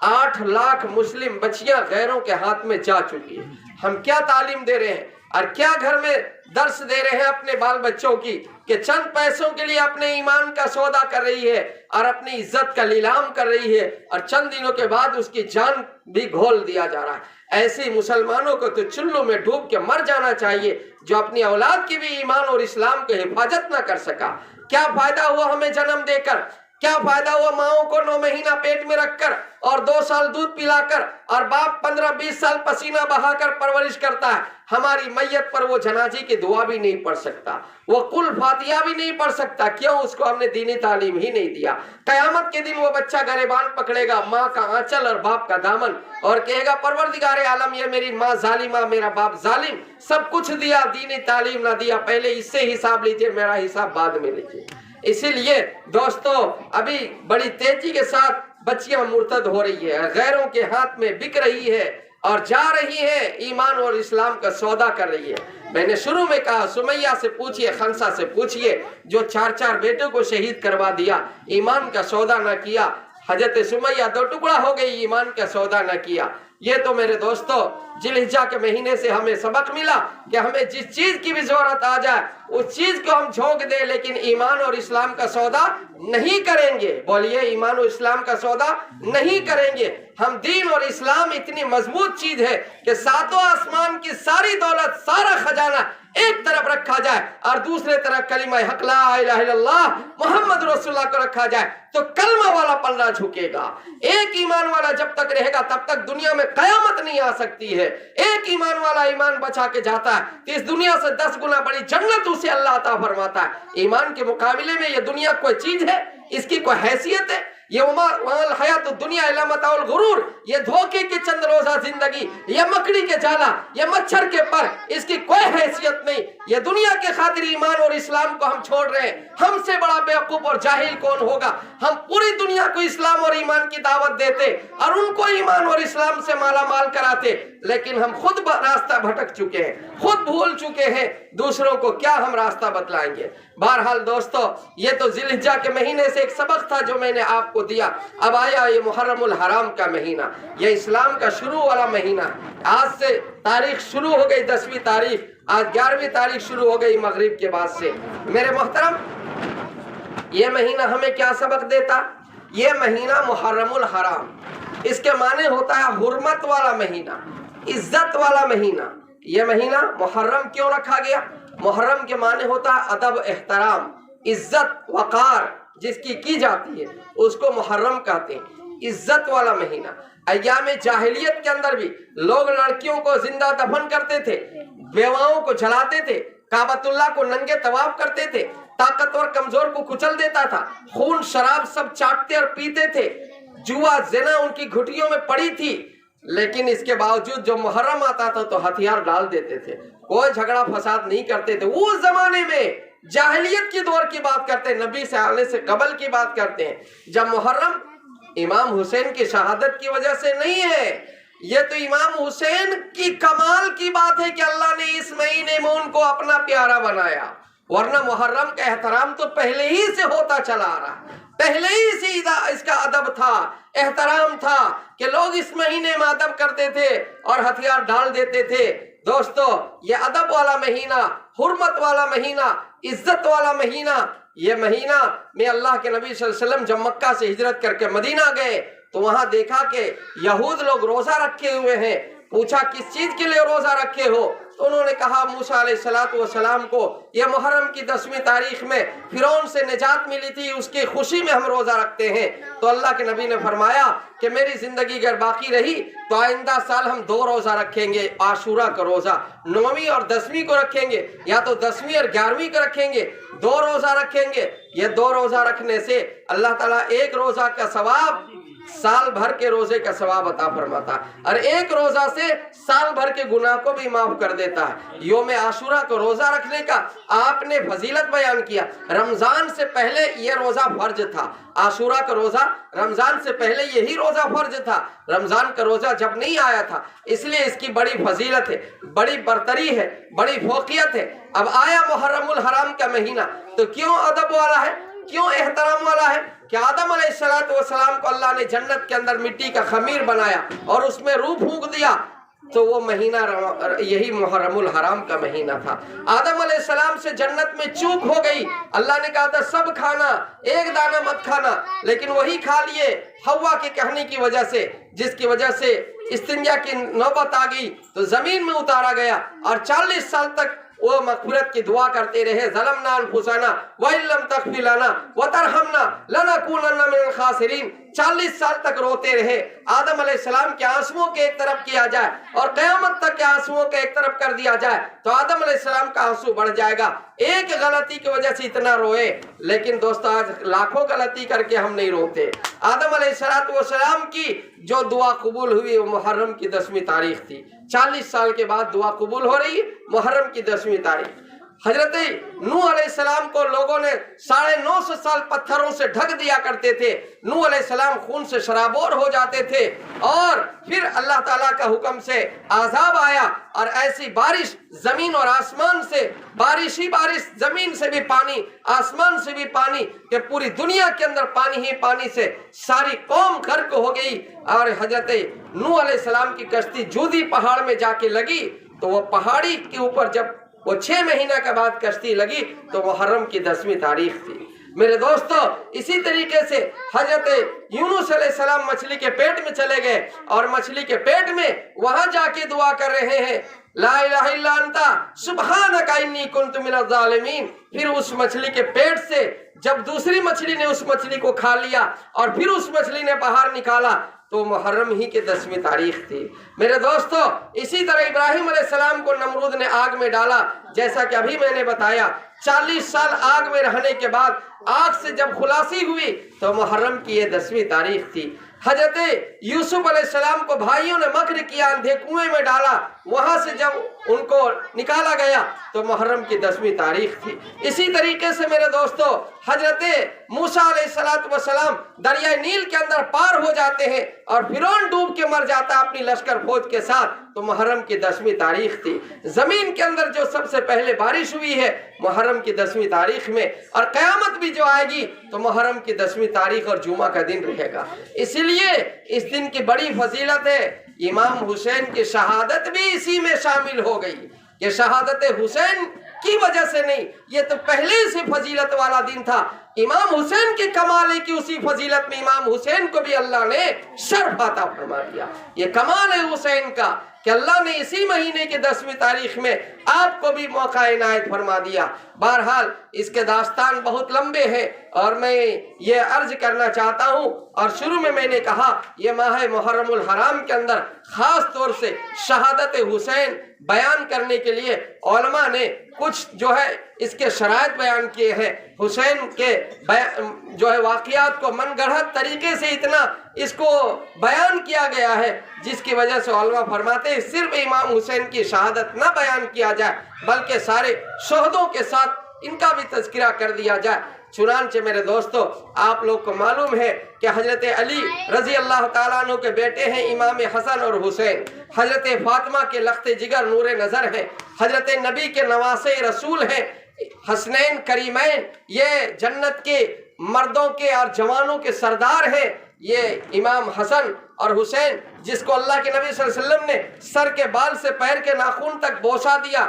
8 लाख मुस्लिम बच्चियां गैरों के हाथ में जा चुकी है। हम क्या तालीम दे रहे हैं और क्या घर में दर्स दे रहे हैं अपने बाल बच्चों की कि चंद पैसों के लिए अपने ईमान का सौदा कर रही है और अपनी इज्जत का नीलाम कर रही है, और चंद दिनों के बाद उसकी जान भी घोल दिया जा रहा है। ऐसे मुसलमानों को तो चुल्लू में डूब के मर जाना चाहिए जो अपनी औलाद की भी ईमान और इस्लाम की हिफाजत ना कर सका। क्या फायदा हुआ हमें जन्म देकर, क्या फायदा हुआ माओ को 9 महीना पेट में रखकर और 2 साल दूध पिलाकर, और बाप 15-20 साल पसीना बहाकर परवरिश करता है। हमारी मैयत पर वो जनाजे की दुआ भी नहीं पढ़ सकता, वो कुल फातिहा भी नहीं पढ़ सकता। क्यों? उसको हमने दीनी तालीम ही नहीं दिया। कयामत के दिन वो बच्चा गरेबान पकड़ेगा माँ का आंचल और बाप का दामन और कहेगा परवरदिगारे आलम ये मेरी माँ जालिमा, मेरा बाप जालिम, सब कुछ दिया दीनी तालीम ना दिया, पहले इससे हिसाब लीजिए, मेरा हिसाब बाद में लीजिए। इसीलिए दोस्तों अभी बड़ी तेजी के साथ बच्चियां मुर्तद हो रही है, गैरों के हाथ में बिक रही है और जा रही है, ईमान और इस्लाम का सौदा कर रही है। मैंने शुरू में कहा सुमैया से पूछिए, खंसा से पूछिए, जो 4-4 बेटों को शहीद करवा दिया, ईमान का सौदा न किया। हजरत सुमैया 2 टुकड़ा हो गई, ईमान का सौदा न किया। ये तो मेरे दोस्तों जिलहिज्जा के महीने से हमें सबक मिला कि हमें जिस चीज की भी जरूरत आ जाए उस चीज को हम झोंक दे, लेकिन ईमान और इस्लाम का सौदा नहीं करेंगे। बोलिए ईमान और इस्लाम का सौदा नहीं करेंगे हम। दीन और इस्लाम इतनी मजबूत चीज है कि 7 आसमान की सारी दौलत, सारा खजाना ایک طرف رکھا جائے اور دوسرے طرف کلمہ حق لا الہ الا اللہ محمد رسول اللہ کو رکھا جائے تو کلمہ والا پلڑا جھکے گا۔ ایک ایمان والا جب تک رہے گا تب تک دنیا میں قیامت نہیں آ سکتی ہے۔ ایک ایمان والا ایمان بچا کے جاتا ہے تو اس دنیا سے 10 گنا بڑی جنت اسے اللہ عطا فرماتا ہے۔ ایمان کے مقابلے میں یہ دنیا کوئی چیز ہے؟ اس کی کوئی حیثیت ہے؟ یہ حیات الدنیا الا متاع الغرور، یہ دھوکے کے چند روزہ زندگی، یہ مکڑی کے جالا، یہ مچھر کے پر، اس کی کوئی حیثیت نہیں۔ یہ دنیا کے خاطر ایمان اور اسلام کو ہم چھوڑ رہے ہیں۔ ہم سے بڑا بیوقوف اور جاہل کون ہوگا؟ ہم پوری دنیا کو اسلام اور ایمان کی دعوت دیتے اور ان کو ایمان اور اسلام سے مالا مال کراتے، لیکن ہم خود راستہ بھٹک چکے ہیں، خود بھول چکے ہیں، دوسروں کو کیا ہم راستہ بتلائیں گے؟ بہرحال دوستو، یہ تو ذی الحجہ کے مہینے سے ایک سبق تھا جو میں نے آپ کو دیا۔ اب آیا یہ محرم الحرام کا مہینہ، یہ اسلام کا شروع والا مہینہ۔ آج سے تاریخ شروع ہو گئی 10ویں تاریخ، آج 11ویں تاریخ شروع ہو گئی مغرب کے بعد سے۔ میرے محترم، یہ مہینہ ہمیں کیا سبق دیتا؟ یہ مہینہ محرم الحرام، اس کے معنی ہوتا ہے حرمت والا مہینہ، عزت والا مہینہ۔ یہ مہینہ محرم کیوں رکھا گیا؟ محرم کے معنی ہوتا ہے ادب، احترام، عزت، وقار جس کی جاتی ہے اس کو محرم کہتے ہیں، عزت والا مہینہ۔ ایام جاہلیت کے اندر بھی لوگ لڑکیوں کو زندہ دفن کرتے تھے، بیواؤں کو جلاتے تھے، کعبۃ اللہ کو ننگے طواف کرتے تھے، طاقتور کمزور کو کچل دیتا تھا، خون شراب سب چاٹتے اور پیتے تھے، جوا زنا ان کی گھٹیوں میں پڑی تھی، لیکن اس کے باوجود جو محرم آتا تھا تو ہتھیار ڈال دیتے تھے، کوئی جھگڑا فساد نہیں کرتے تھے۔ وہ زمانے میں جاہلیت کی دور کی بات کرتے ہیں، نبی سے آنے سے قبل کی بات کرتے ہیں، جب محرم امام حسین کی شہادت کی وجہ سے نہیں ہے، یہ تو امام حسین کی کمال کی بات ہے کہ اللہ نے اس مہینے میں ان کو اپنا پیارا بنایا، ورنہ محرم کا احترام تو پہلے ہی سے ہوتا چلا آ رہا ہے، پہلے ہی سے اس کا ادب تھا، احترام تھا کہ لوگ اس مہینے میں ادب کرتے تھے اور ہتھیار ڈال دیتے تھے۔ دوستو، یہ ادب والا مہینہ، حرمت والا مہینہ، عزت والا مہینہ، یہ مہینہ میں اللہ کے نبی صلی اللہ علیہ وسلم جب مکہ سے ہجرت کر کے مدینہ گئے تو وہاں دیکھا کہ یہود لوگ روزہ رکھے ہوئے ہیں۔ پوچھا کس چیز کے لیے روزہ رکھے ہو؟ تو انہوں نے کہا موسیٰ علیہ السلام کو یہ محرم کی 10ویں تاریخ میں فرعون سے نجات ملی تھی، اس کی خوشی میں ہم روزہ رکھتے ہیں۔ تو اللہ کے نبی نے فرمایا کہ میری زندگی اگر باقی رہی تو آئندہ سال ہم 2 روزہ رکھیں گے، عاشورہ کا روزہ 9ویں اور 10ویں کو رکھیں گے، یا تو 10ویں اور 11ویں کو رکھیں گے، 2 روزہ رکھیں گے۔ یہ 2 روزہ رکھنے سے اللہ تعالیٰ ایک روزہ کا ثواب سال بھر کے روزے کا ثواب عطا فرماتا ہے، اور ایک روزہ سے سال بھر کے گناہ کو بھی معاف کر دیتا ہے۔ یوم عاشورہ کو روزہ رکھنے کا آپ نے فضیلت بیان کیا۔ رمضان سے پہلے یہ روزہ فرض تھا، عاشورہ کا روزہ رمضان سے پہلے یہی روزہ فرض تھا، رمضان کا روزہ جب نہیں آیا تھا، اس لیے اس کی بڑی فضیلت ہے، بڑی برتری ہے، بڑی فوقیت ہے۔ اب آیا محرم الحرام کا مہینہ تو کیوں ادب والا ہے، کیوں احترام والا ہے؟ کہ آدم علیہ السلام کو اللہ نے جنت کے اندر مٹی کا خمیر بنایا اور اس میں روح پھونک دیا، تو وہ مہینہ یہی محرم الحرام کا مہینہ تھا۔ آدم علیہ السلام سے جنت میں چوک ہو گئی، اللہ نے کہا تھا سب کھانا، ایک دانہ مت کھانا، لیکن وہی کھا لیے حوا کے کہنے کی وجہ سے، جس کی وجہ سے استنجا کی نوبت آ گئی تو زمین میں اتارا گیا، اور 40 سال تک وہ مغفرت کی دعا کرتے رہے، ظلمنا انفسنا وَإِن لَّمْ تَغْفِرْ لَنَا وَتَرْحَمْنَا لَنَكُونَنَّ مِنَ الْخَاسِرِينَ۔ 40 سال تک روتے رہے۔ آدم علیہ السلام کے آنسوؤں کے ایک طرف کیا جائے اور قیامت تک کے آنسوؤں کے ایک طرف کر دیا جائے تو آدم علیہ السلام کا آنسو بڑھ جائے گا۔ ایک غلطی کی وجہ سے اتنا روئے، لیکن دوستو آج لاکھوں غلطی کر کے ہم نہیں روتے۔ آدم علیہ السلام کی جو دعا قبول ہوئی وہ محرم کی 10ویں تاریخ تھی۔ 40 سال کے بعد دعا قبول ہو رہی محرم کی 10ویں تاریخ۔ حضرت نوح علیہ السلام کو لوگوں نے 950 سال پتھروں سے ڈھک دیا کرتے تھے، نوح علیہ السلام خون سے شرابور ہو جاتے تھے، اور پھر اللہ تعالیٰ کا حکم سے عذاب آیا اور ایسی بارش زمین اور آسمان سے، بارش ہی بارش، زمین سے بھی پانی، آسمان سے بھی پانی، کہ پوری دنیا کے اندر پانی ہی پانی سے ساری قوم غرق ہو گئی۔ اور حضرت نوح علیہ السلام کی کشتی جودی پہاڑ میں جا کے لگی تو وہ پہاڑی کے اوپر جب وہ 6 مہینہ کے بعد کشتی لگی تو محرم کی 10ویں تاریخ تھی۔ میرے دوستو، اسی طریقے سے حضرت یونس علیہ السلام مچھلی کے پیٹ میں چلے گئے اور مچھلی کے پیٹ میں وہاں جا کے دعا کر رہے ہیں ला इलाहा इल्ला अंता सुब्हानका इन्नी कुन्तु मिनज़ ज़ालिमीन। फिर उस मछली के पेट से जब दूसरी मछली ने उस मछली को खा लिया और फिर उस मछली ने बाहर निकाला तो मुहर्रम ही के 10वीं तारीख थी। मेरे दोस्तों, इसी तरह इब्राहिम अलैहिस्सलाम को नमरूद ने आग में डाला, जैसा कि अभी मैंने बताया। 40 साल आग में रहने के बाद आग से जब खुलासी हुई तो मुहर्रम की ये 10वीं तारीख थी। हजरत यूसुफ अलैहिस्सलाम को भाइयों ने मक्र किया, अंधे कुएं में डाला, वहां से जब उनको निकाला गया तो मुहर्रम की 10वीं तारीख थी। इसी तरीके से मेरे दोस्तों, हजरत मूसा अलैहिस्सलाम दरिया नील के अंदर पार हो जाते हैं और फिरौन डूब के मर जाता है अपनी लश्कर फौज के साथ, तो मुहर्रम की 10वीं तारीख थी। जमीन के अंदर जो सबसे पहले बारिश हुई है मुहर्रम की 10वीं तारीख में, और कयामत भी जो आएगी तो मुहर्रम की 10वीं तारीख और जुमा का दिन रहेगा। इसलिए इस दिन की बड़ी फजीलत है। इमाम हुसैन की शहादत भी इसी में शामिल हो गई। ये शहादत हुसैन की वजह से नहीं, ये तो पहले से फजीलत वाला दिन था। इमाम हुसैन के कमाल है कि उसी फजीलत में इमाम हुसैन को भी अल्लाह ने शर्फ अता फरमा दिया। ये कमाल है हुसैन का कि अल्लाह ने इसी महीने के 10वीं तारीख में आपको भी मौका इनायत फरमा दिया। बहरहाल इसके दास्तान बहुत लंबे हैं और मैं ये अर्ज करना चाहता हूँ, और शुरू में मैंने कहा ये माह मुहर्रमुल हराम के अंदर खास तौर से शहादत हुसैन बयान करने के लिए उलमा ने कुछ जो है इसके शराइत बयान किए हैं। हुसैन के जो है वाक़ियात को मनगढ़ंत तरीके से इतना इसको बयान किया गया है, जिसकी वजह से उलमा फरमाते हैं सिर्फ इमाम हुसैन की शहादत न बयान किया जाए बल्कि सारे शहीदों के साथ इनका भी तज़किरा कर दिया जाए। चुनांचे मेरे दोस्तों, आप लोग को मालूम है कि हजरत अली रजी अल्लाह ताला अन्हु के बेटे हैं इमाम हसन और हुसैन। हजरत फातिमा के लख्ते जिगर नूरे नज़र है। हजरत नबी के नवासे रसूल हैं। हसनैन करीमैन, ये जन्नत के मर्दों के और जवानों के सरदार हैं। ये इमाम हसन और हुसैन, जिसको अल्लाह के नबी सल्लल्लाहु अलैहि वसल्लम ने सर के बाल से पैर के नाखून तक बोसा दिया।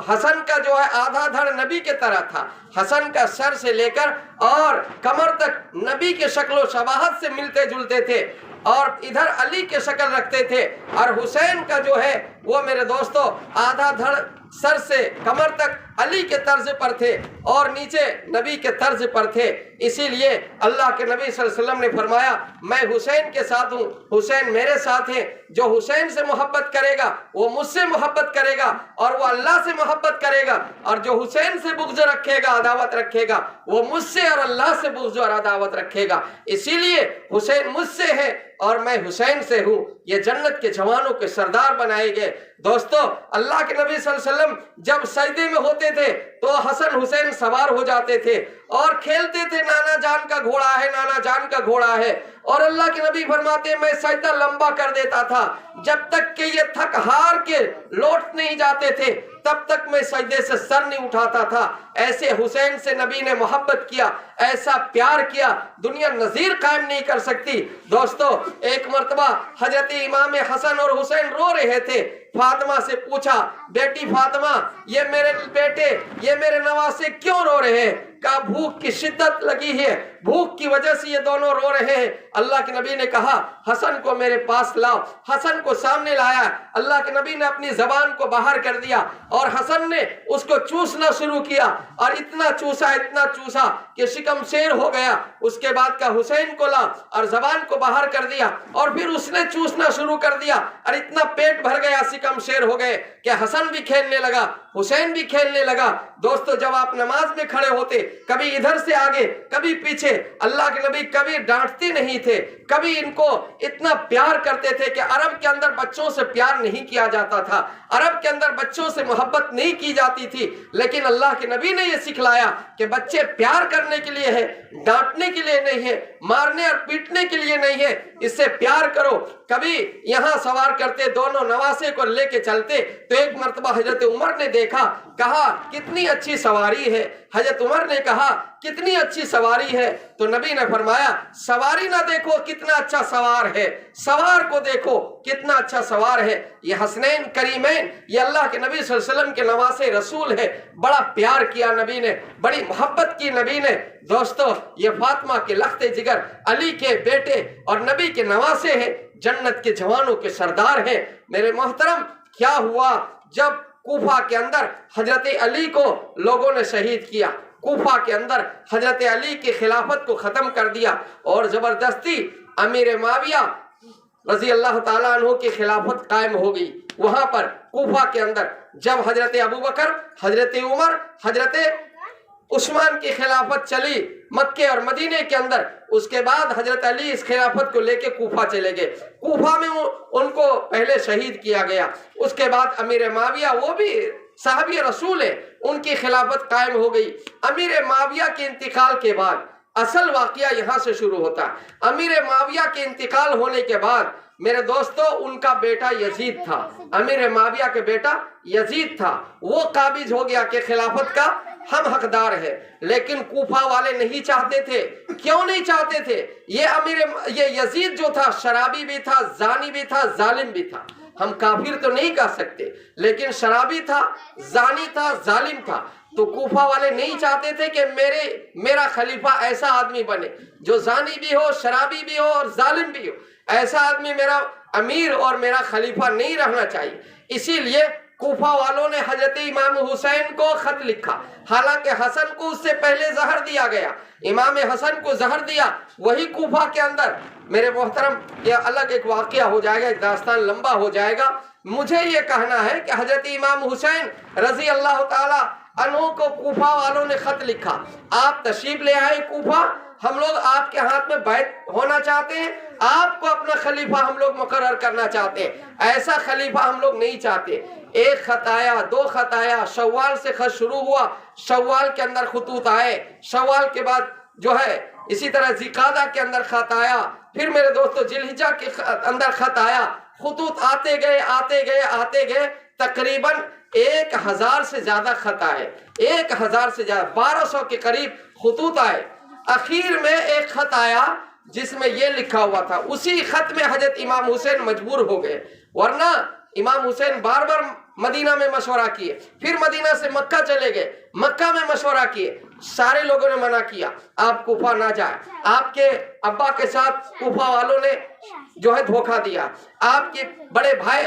हसन का जो है आधा धड़ नबी के तरह था। हसन का सर से लेकर और कमर तक नबी के शक्ल शबाहत से मिलते जुलते थे, और इधर अली के शक्ल रखते थे। और हुसैन का जो है वो मेरे दोस्तों आधा धड़ सर से कमर तक अली के तर्ज पर थे और नीचे नबी के तर्ज पर थे। इसीलिए अल्लाह के नबी सल्लल्लाहु अलैहि वसल्लम ने फरमाया मैं हुसैन के साथ हूँ, हुसैन मेरे साथ है। जो हुसैन से मोहब्बत करेगा वो मुझसे मोहब्बत करेगा और वो अल्लाह से मोहब्बत करेगा, और जो हुसैन से बुग़्ज़ रखेगा, अदावत रखेगा, वो मुझसे और अल्लाह से बुग़्ज़ और अदावत रखेगा। इसीलिए हुसैन मुझसे है और मैं हुसैन से हूँ। ये जन्नत के जवानों के सरदार बनाए गए। दोस्तों, अल्लाह के नबी सल्लल्लाहु अलैहि वसल्लम जब सजदे में होते थे तो हसन हुसैन सवार हो जाते थे और खेलते थे, नाना जान का घोड़ा है, नाना जान का घोड़ा है। और अल्लाह के नबी फरमाते मैं सजदा लंबा कर देता था, जब तक कि ये थक हार के लौट नहीं जाते थे तब तक मैं सजदे से सर नहीं उठाता था। ऐसे हुसैन से नबी ने मोहब्बत किया, ऐसा प्यार किया, दुनिया नजीर कायम नहीं कर सकती। दोस्तों, एक मर्तबा हजरत इमाम हसन और हुसैन रो रहे थे। फातिमा से पूछा, बेटी फातिमा, ये मेरे बेटे, ये मेरे नवासे क्यों रो रहे हैं? कहा भूख की शिद्दत लगी है, भूख की वजह से ये दोनों रो रहे हैं। अल्लाह के नबी ने कहा हसन को मेरे पास लाओ। हसन को सामने लाया। अल्लाह के नबी ने अपनी जबान को बाहर कर दिया और हसन ने उसको चूसना शुरू किया, और इतना चूसा कि शिकम शेर हो गया। उसके बाद का हुसैन को ला और जबान को बाहर कर दिया, और फिर उसने चूसना शुरू कर दिया, और इतना पेट भर गया, शिकम शेर हो गए कि हसन भी खेलने लगा, हुसैन भी खेलने लगा। दोस्तों, जब आप नमाज में खड़े होते, कभी इधर से आगे कभी पीछे, अल्लाह के नबी कभी डांटते नहीं थे, कभी इनको इतना प्यार करते थे कि अरब के अंदर बच्चों से प्यार नहीं किया जाता था, अरब के अंदर बच्चों से मोहब्बत नहीं की जाती थी। लेकिन अल्लाह के नबी ने यह सिखलाया कि बच्चे प्यार करने के लिए है, डांटने के लिए नहीं है, मारने और पीटने के लिए नहीं है, इससे प्यार करो। कभी यहाँ सवार करते, दोनों नवासे को लेके चलते, तो एक मर्तबा हजरत उमर ने देखा, कहा कितनी अच्छी सवारी है। हजरत उमर ने कहा कितनी अच्छी सवारी है, तो नबी ने फरमाया सवारी ना देखो कितना अच्छा सवार है, सवार को देखो कितना अच्छा सवार है। ये हसनैन करीमैन, ये अल्लाह के नबी सल्लल्लाहु अलैहि वसल्लम के नवासे रसूल है। बड़ा प्यार किया नबी ने, बड़ी मोहब्बत की नबी ने। दोस्तों, ये फातिमा के लख्ते जिगर, अली के बेटे और नबी के नवासे हैं, जन्नत के जवानों के सरदार हैं। मेरे मोहतरम, क्या हुआ جب کوفہ کے اندر حضرت علی کو لوگوں نے شہید کیا، کوفہ کے اندر حضرت علی کی خلافت کو ختم کر دیا اور زبردستی امیر معاویہ رضی اللہ تعالیٰ عنہ کی خلافت قائم ہو گئی۔ وہاں پر کوفہ کے اندر جب حضرت ابوبکر، حضرت عمر، حضرت عثمان کی خلافت چلی مکے اور مدینے کے اندر، اس کے بعد حضرت علی اس خلافت کو لے کے کوفہ چلے گئے۔ کوفہ میں ان کو پہلے شہید کیا گیا، اس کے بعد امیر معاویہ، وہ بھی صحابی رسول ہے، ان کی خلافت قائم ہو گئی۔ امیر معاویہ کے انتقال کے بعد اصل واقعہ یہاں سے شروع ہوتا ہے۔ امیر معاویہ کے انتقال ہونے کے بعد میرے دوستو ان کا بیٹا یزید تھا، امیر معاویہ کے بیٹا یزید تھا، وہ قابض ہو گیا کہ خلافت کا ہم حقدار ہے، لیکن کوفہ والے نہیں چاہتے تھے۔ کیوں نہیں چاہتے تھے؟ یہ یزید جو تھا شرابی بھی تھا، زانی بھی تھا، ظالم بھی تھا۔ ہم کافر تو نہیں کہہ سکتے، لیکن شرابی تھا، زانی تھا، ظالم تھا۔ تو کوفہ والے نہیں چاہتے تھے کہ میرا خلیفہ ایسا آدمی بنے جو زانی بھی ہو، شرابی بھی ہو اور ظالم بھی ہو۔ ایسا آدمی میرا امیر اور میرا خلیفہ نہیں رہنا چاہیے۔ اسی لیے کوفہ والوں نے حضرت امام حسین کو خط لکھا، حالانکہ حسن کو اس سے پہلے زہر دیا گیا، امام حسن کو زہر دیا وہی کوفہ کے اندر۔ میرے محترم یہ الگ ایک واقعہ ہو جائے گا، ایک داستان لمبا ہو جائے گا۔ مجھے یہ کہنا ہے کہ حضرت امام حسین رضی اللہ تعالی عنہ کو کوفہ والوں نے خط لکھا، آپ تشریف لے آئے کوفہ، ہم لوگ آپ کے ہاتھ میں بیعت ہونا چاہتے ہیں، آپ کو اپنا خلیفہ ہم لوگ مقرر کرنا چاہتے ہیں، ایسا خلیفہ ہم لوگ نہیں چاہتے۔ ایک خط آیا، دو خط آیا، شوال سے خط شروع ہوا، شوال کے اندر خطوط آئے، شوال کے بعد جو ہے اسی طرح ذیقعدہ کے اندر خط آیا، پھر میرے دوستو ذوالحجہ کے اندر خط آیا، خطوط آتے گئے، تقریباً 1000 سے زیادہ خط آئے، 1000 سے زیادہ، 1200 کے قریب خطوط آئے۔ اخیر میں ایک خط آیا جس میں یہ لکھا ہوا تھا، اسی خط میں حضرت امام حسین مجبور ہو گئے، ورنہ امام حسین بار بار مدینہ میں مشورہ کیے، پھر مدینہ سے مکہ چلے گئے، مکہ میں مشورہ کیے، سارے لوگوں نے منع کیا آپ کوفہ نہ جائیں، آپ کے ابا کے ساتھ کوفہ والوں نے جو ہے دھوکہ دیا، آپ کے بڑے بھائی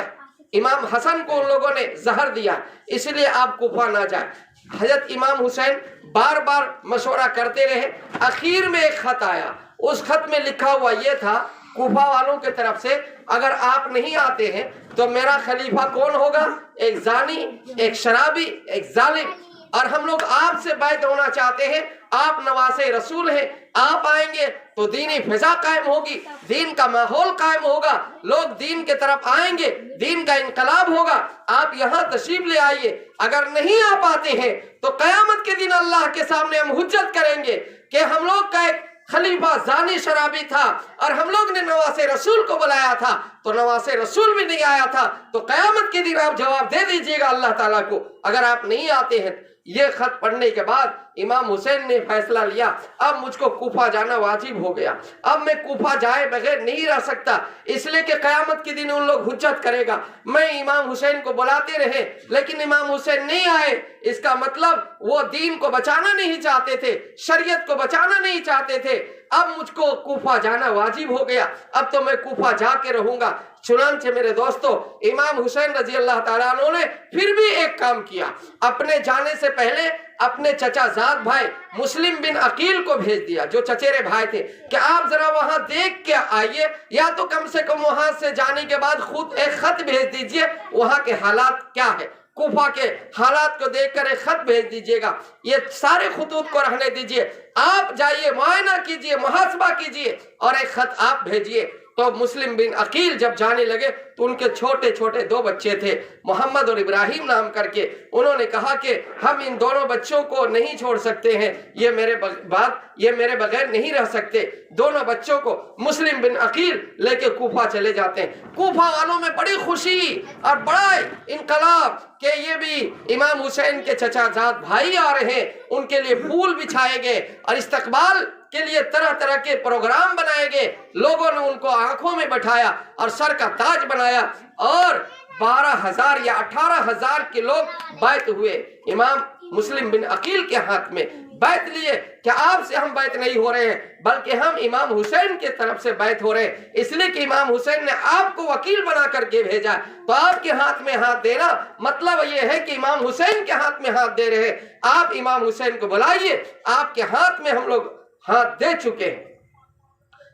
امام حسن کو ان لوگوں نے زہر دیا، اس لیے آپ کوفہ نہ جائیں۔ حضرت امام حسین بار بار مشورہ کرتے رہے، اخیر میں ایک خط آیا، اس خط میں لکھا ہوا یہ تھا کوفہ والوں کی طرف سے، اگر آپ نہیں آتے ہیں تو میرا خلیفہ کون ہوگا؟ ایک زانی، ایک شرابی، ایک ظالم، اور ہم لوگ آپ سے بیعت ہونا چاہتے ہیں، آپ نواسے رسول ہیں، آپ آئیں گے تو دینی فضا قائم ہوگی، دین کا ماحول قائم ہوگا، لوگ دین کے طرف آئیں گے، دین کا انقلاب ہوگا، آپ یہاں تشریف لے آئیے۔ اگر نہیں آپ آتے ہیں تو قیامت کے دن اللہ کے سامنے ہم حجت کریں گے کہ ہم لوگ کا ایک خلیفہ زانی شرابی تھا اور ہم لوگ نے نواسے رسول کو بلایا تھا تو نواسے رسول بھی نہیں آیا تھا، تو قیامت کے دن آپ جواب دے دیجئے گا اللہ تعالیٰ کو اگر آپ نہیں آتے ہیں۔ یہ خط پڑھنے کے بعد امام حسین نے فیصلہ لیا، اب مجھ کو کوفہ جانا واجب ہو گیا، اب میں کوفہ جائے بغیر نہیں رہ سکتا، اس لیے کہ قیامت کے دن ان لوگ حجت کرے گا۔ میں امام حسین کو بلاتے رہے لیکن امام حسین نہیں آئے، اس کا مطلب وہ دین کو بچانا نہیں چاہتے تھے، شریعت کو بچانا نہیں چاہتے تھے۔ اب مجھ کو کوفہ جانا واجب ہو گیا، اب تو میں کوفہ جا کے رہوں گا۔ چنانچہ میرے دوستو امام حسین رضی اللہ تعالیٰ عنہ نے پھر بھی ایک کام کیا، اپنے جانے سے پہلے اپنے چچا زاد بھائی مسلم بن عقیل کو بھیج دیا، جو چچیرے بھائی تھے، کہ آپ ذرا وہاں دیکھ کے آئیے، یا تو کم سے کم وہاں سے جانے کے بعد خود ایک خط بھیج دیجئے، وہاں کے حالات کیا ہے، کوفہ کے حالات کو دیکھ کر ایک خط بھیج دیجئے گا، یہ سارے خطوط کو رہنے دیجئے، آپ جائیے معائنہ کیجئے، محاسبہ کیجئے اور ایک خط آپ بھیجئے۔ تو مسلم بن عقیل جب جانے لگے تو ان کے چھوٹے چھوٹے 2 بچے تھے، محمد اور ابراہیم نام کر کے، انہوں نے کہا کہ ہم ان دونوں بچوں کو نہیں چھوڑ سکتے ہیں، یہ میرے بغیر نہیں رہ سکتے۔ دونوں بچوں کو مسلم بن عقیل لے کے کوفہ چلے جاتے ہیں۔ کوفہ والوں میں بڑی خوشی اور بڑا انقلاب کہ یہ بھی امام حسین کے چچا زاد بھائی آ رہے ہیں، ان کے لیے پھول بچھائے گئے اور استقبال کے لیے طرح طرح کے پروگرام بنائے گئے، لوگوں نے ان کو آنکھوں میں بٹھایا اور سر کا تاج بنایا، اور 12,000 یا 18,000 کے لوگ بیعت ہوئے۔ امام مسلم بن عقیل کے ہاتھ میں بیعت لیے کہ آپ سے ہم بیعت نہیں ہو رہے ہیں بلکہ ہم امام حسین کی طرف سے بیعت ہو رہے ہیں، اس لیے کہ امام حسین نے آپ کو وکیل بنا کر کے بھیجا ہے، تو آپ کے ہاتھ میں ہاتھ دینا مطلب یہ ہے کہ امام حسین کے ہاتھ میں ہاتھ دے رہے ہیں، آپ امام حسین کو بلائیے، آپ کے ہاتھ میں ہم لوگ ہاتھ دے چکے ہیں۔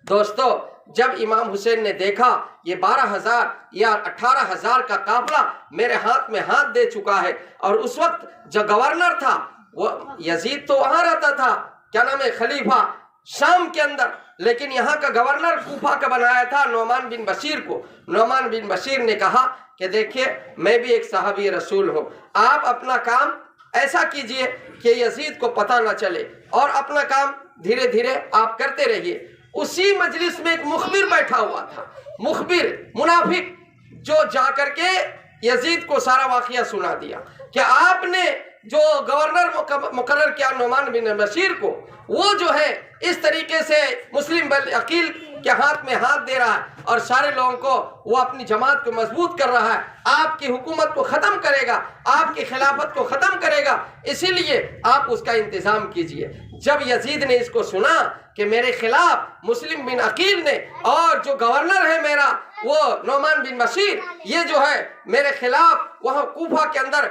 دوستو، جب امام حسین نے دیکھا یہ 12,000 یا 18,000 کا قافلہ میرے ہاتھ میں ہاتھ دے چکا ہے، اور اس وقت جو گورنر تھا وہ یزید تو وہاں رہتا تھا، کیا نام ہے، خلیفہ شام کے اندر، لیکن یہاں کا گورنر کوفہ کا بنایا تھا نعمان بن بشیر کو۔ نعمان بن بشیر نے کہا کہ دیکھیے میں بھی ایک صحابی رسول ہوں، آپ اپنا کام ایسا کیجئے کہ یزید کو پتہ نہ چلے، اور اپنا کام دھیرے دھیرے آپ کرتے رہیے۔ اسی مجلس میں ایک مخبر بیٹھا ہوا تھا، مخبر منافق، جو جا کر کے یزید کو سارا واقعہ سنا دیا کہ آپ نے جو گورنر مقرر کیا نعمان بن بشیر کو، وہ جو ہے اس طریقے سے مسلم عقیل کے ہاتھ میں ہاتھ دے رہا ہے اور سارے لوگوں کو وہ اپنی جماعت کو مضبوط کر رہا ہے، آپ کی حکومت کو ختم کرے گا، آپ کی خلافت کو ختم کرے گا، اسی لیے آپ اس کا انتظام کیجئے۔ جب یزید نے اس کو سنا کہ میرے خلاف مسلم بن عقیل نے اور جو گورنر ہے میرا وہ نعمان بن بشیر، یہ جو ہے میرے خلاف وہاں کوفہ کے اندر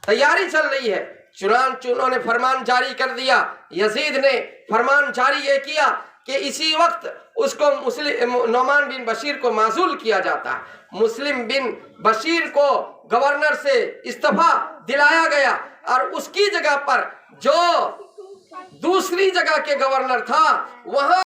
تیاری چل رہی ہے، چنانچہ انہوں نے فرمان جاری کر دیا۔ یزید نے فرمان جاری یہ کیا کہ اسی وقت اس کو نعمان بن بشیر کو معزول کیا جاتا ہے، مسلم بن بشیر کو گورنر سے استعفیٰ دلایا گیا، اور اس کی جگہ پر جو دوسری جگہ کے گورنر تھا وہاں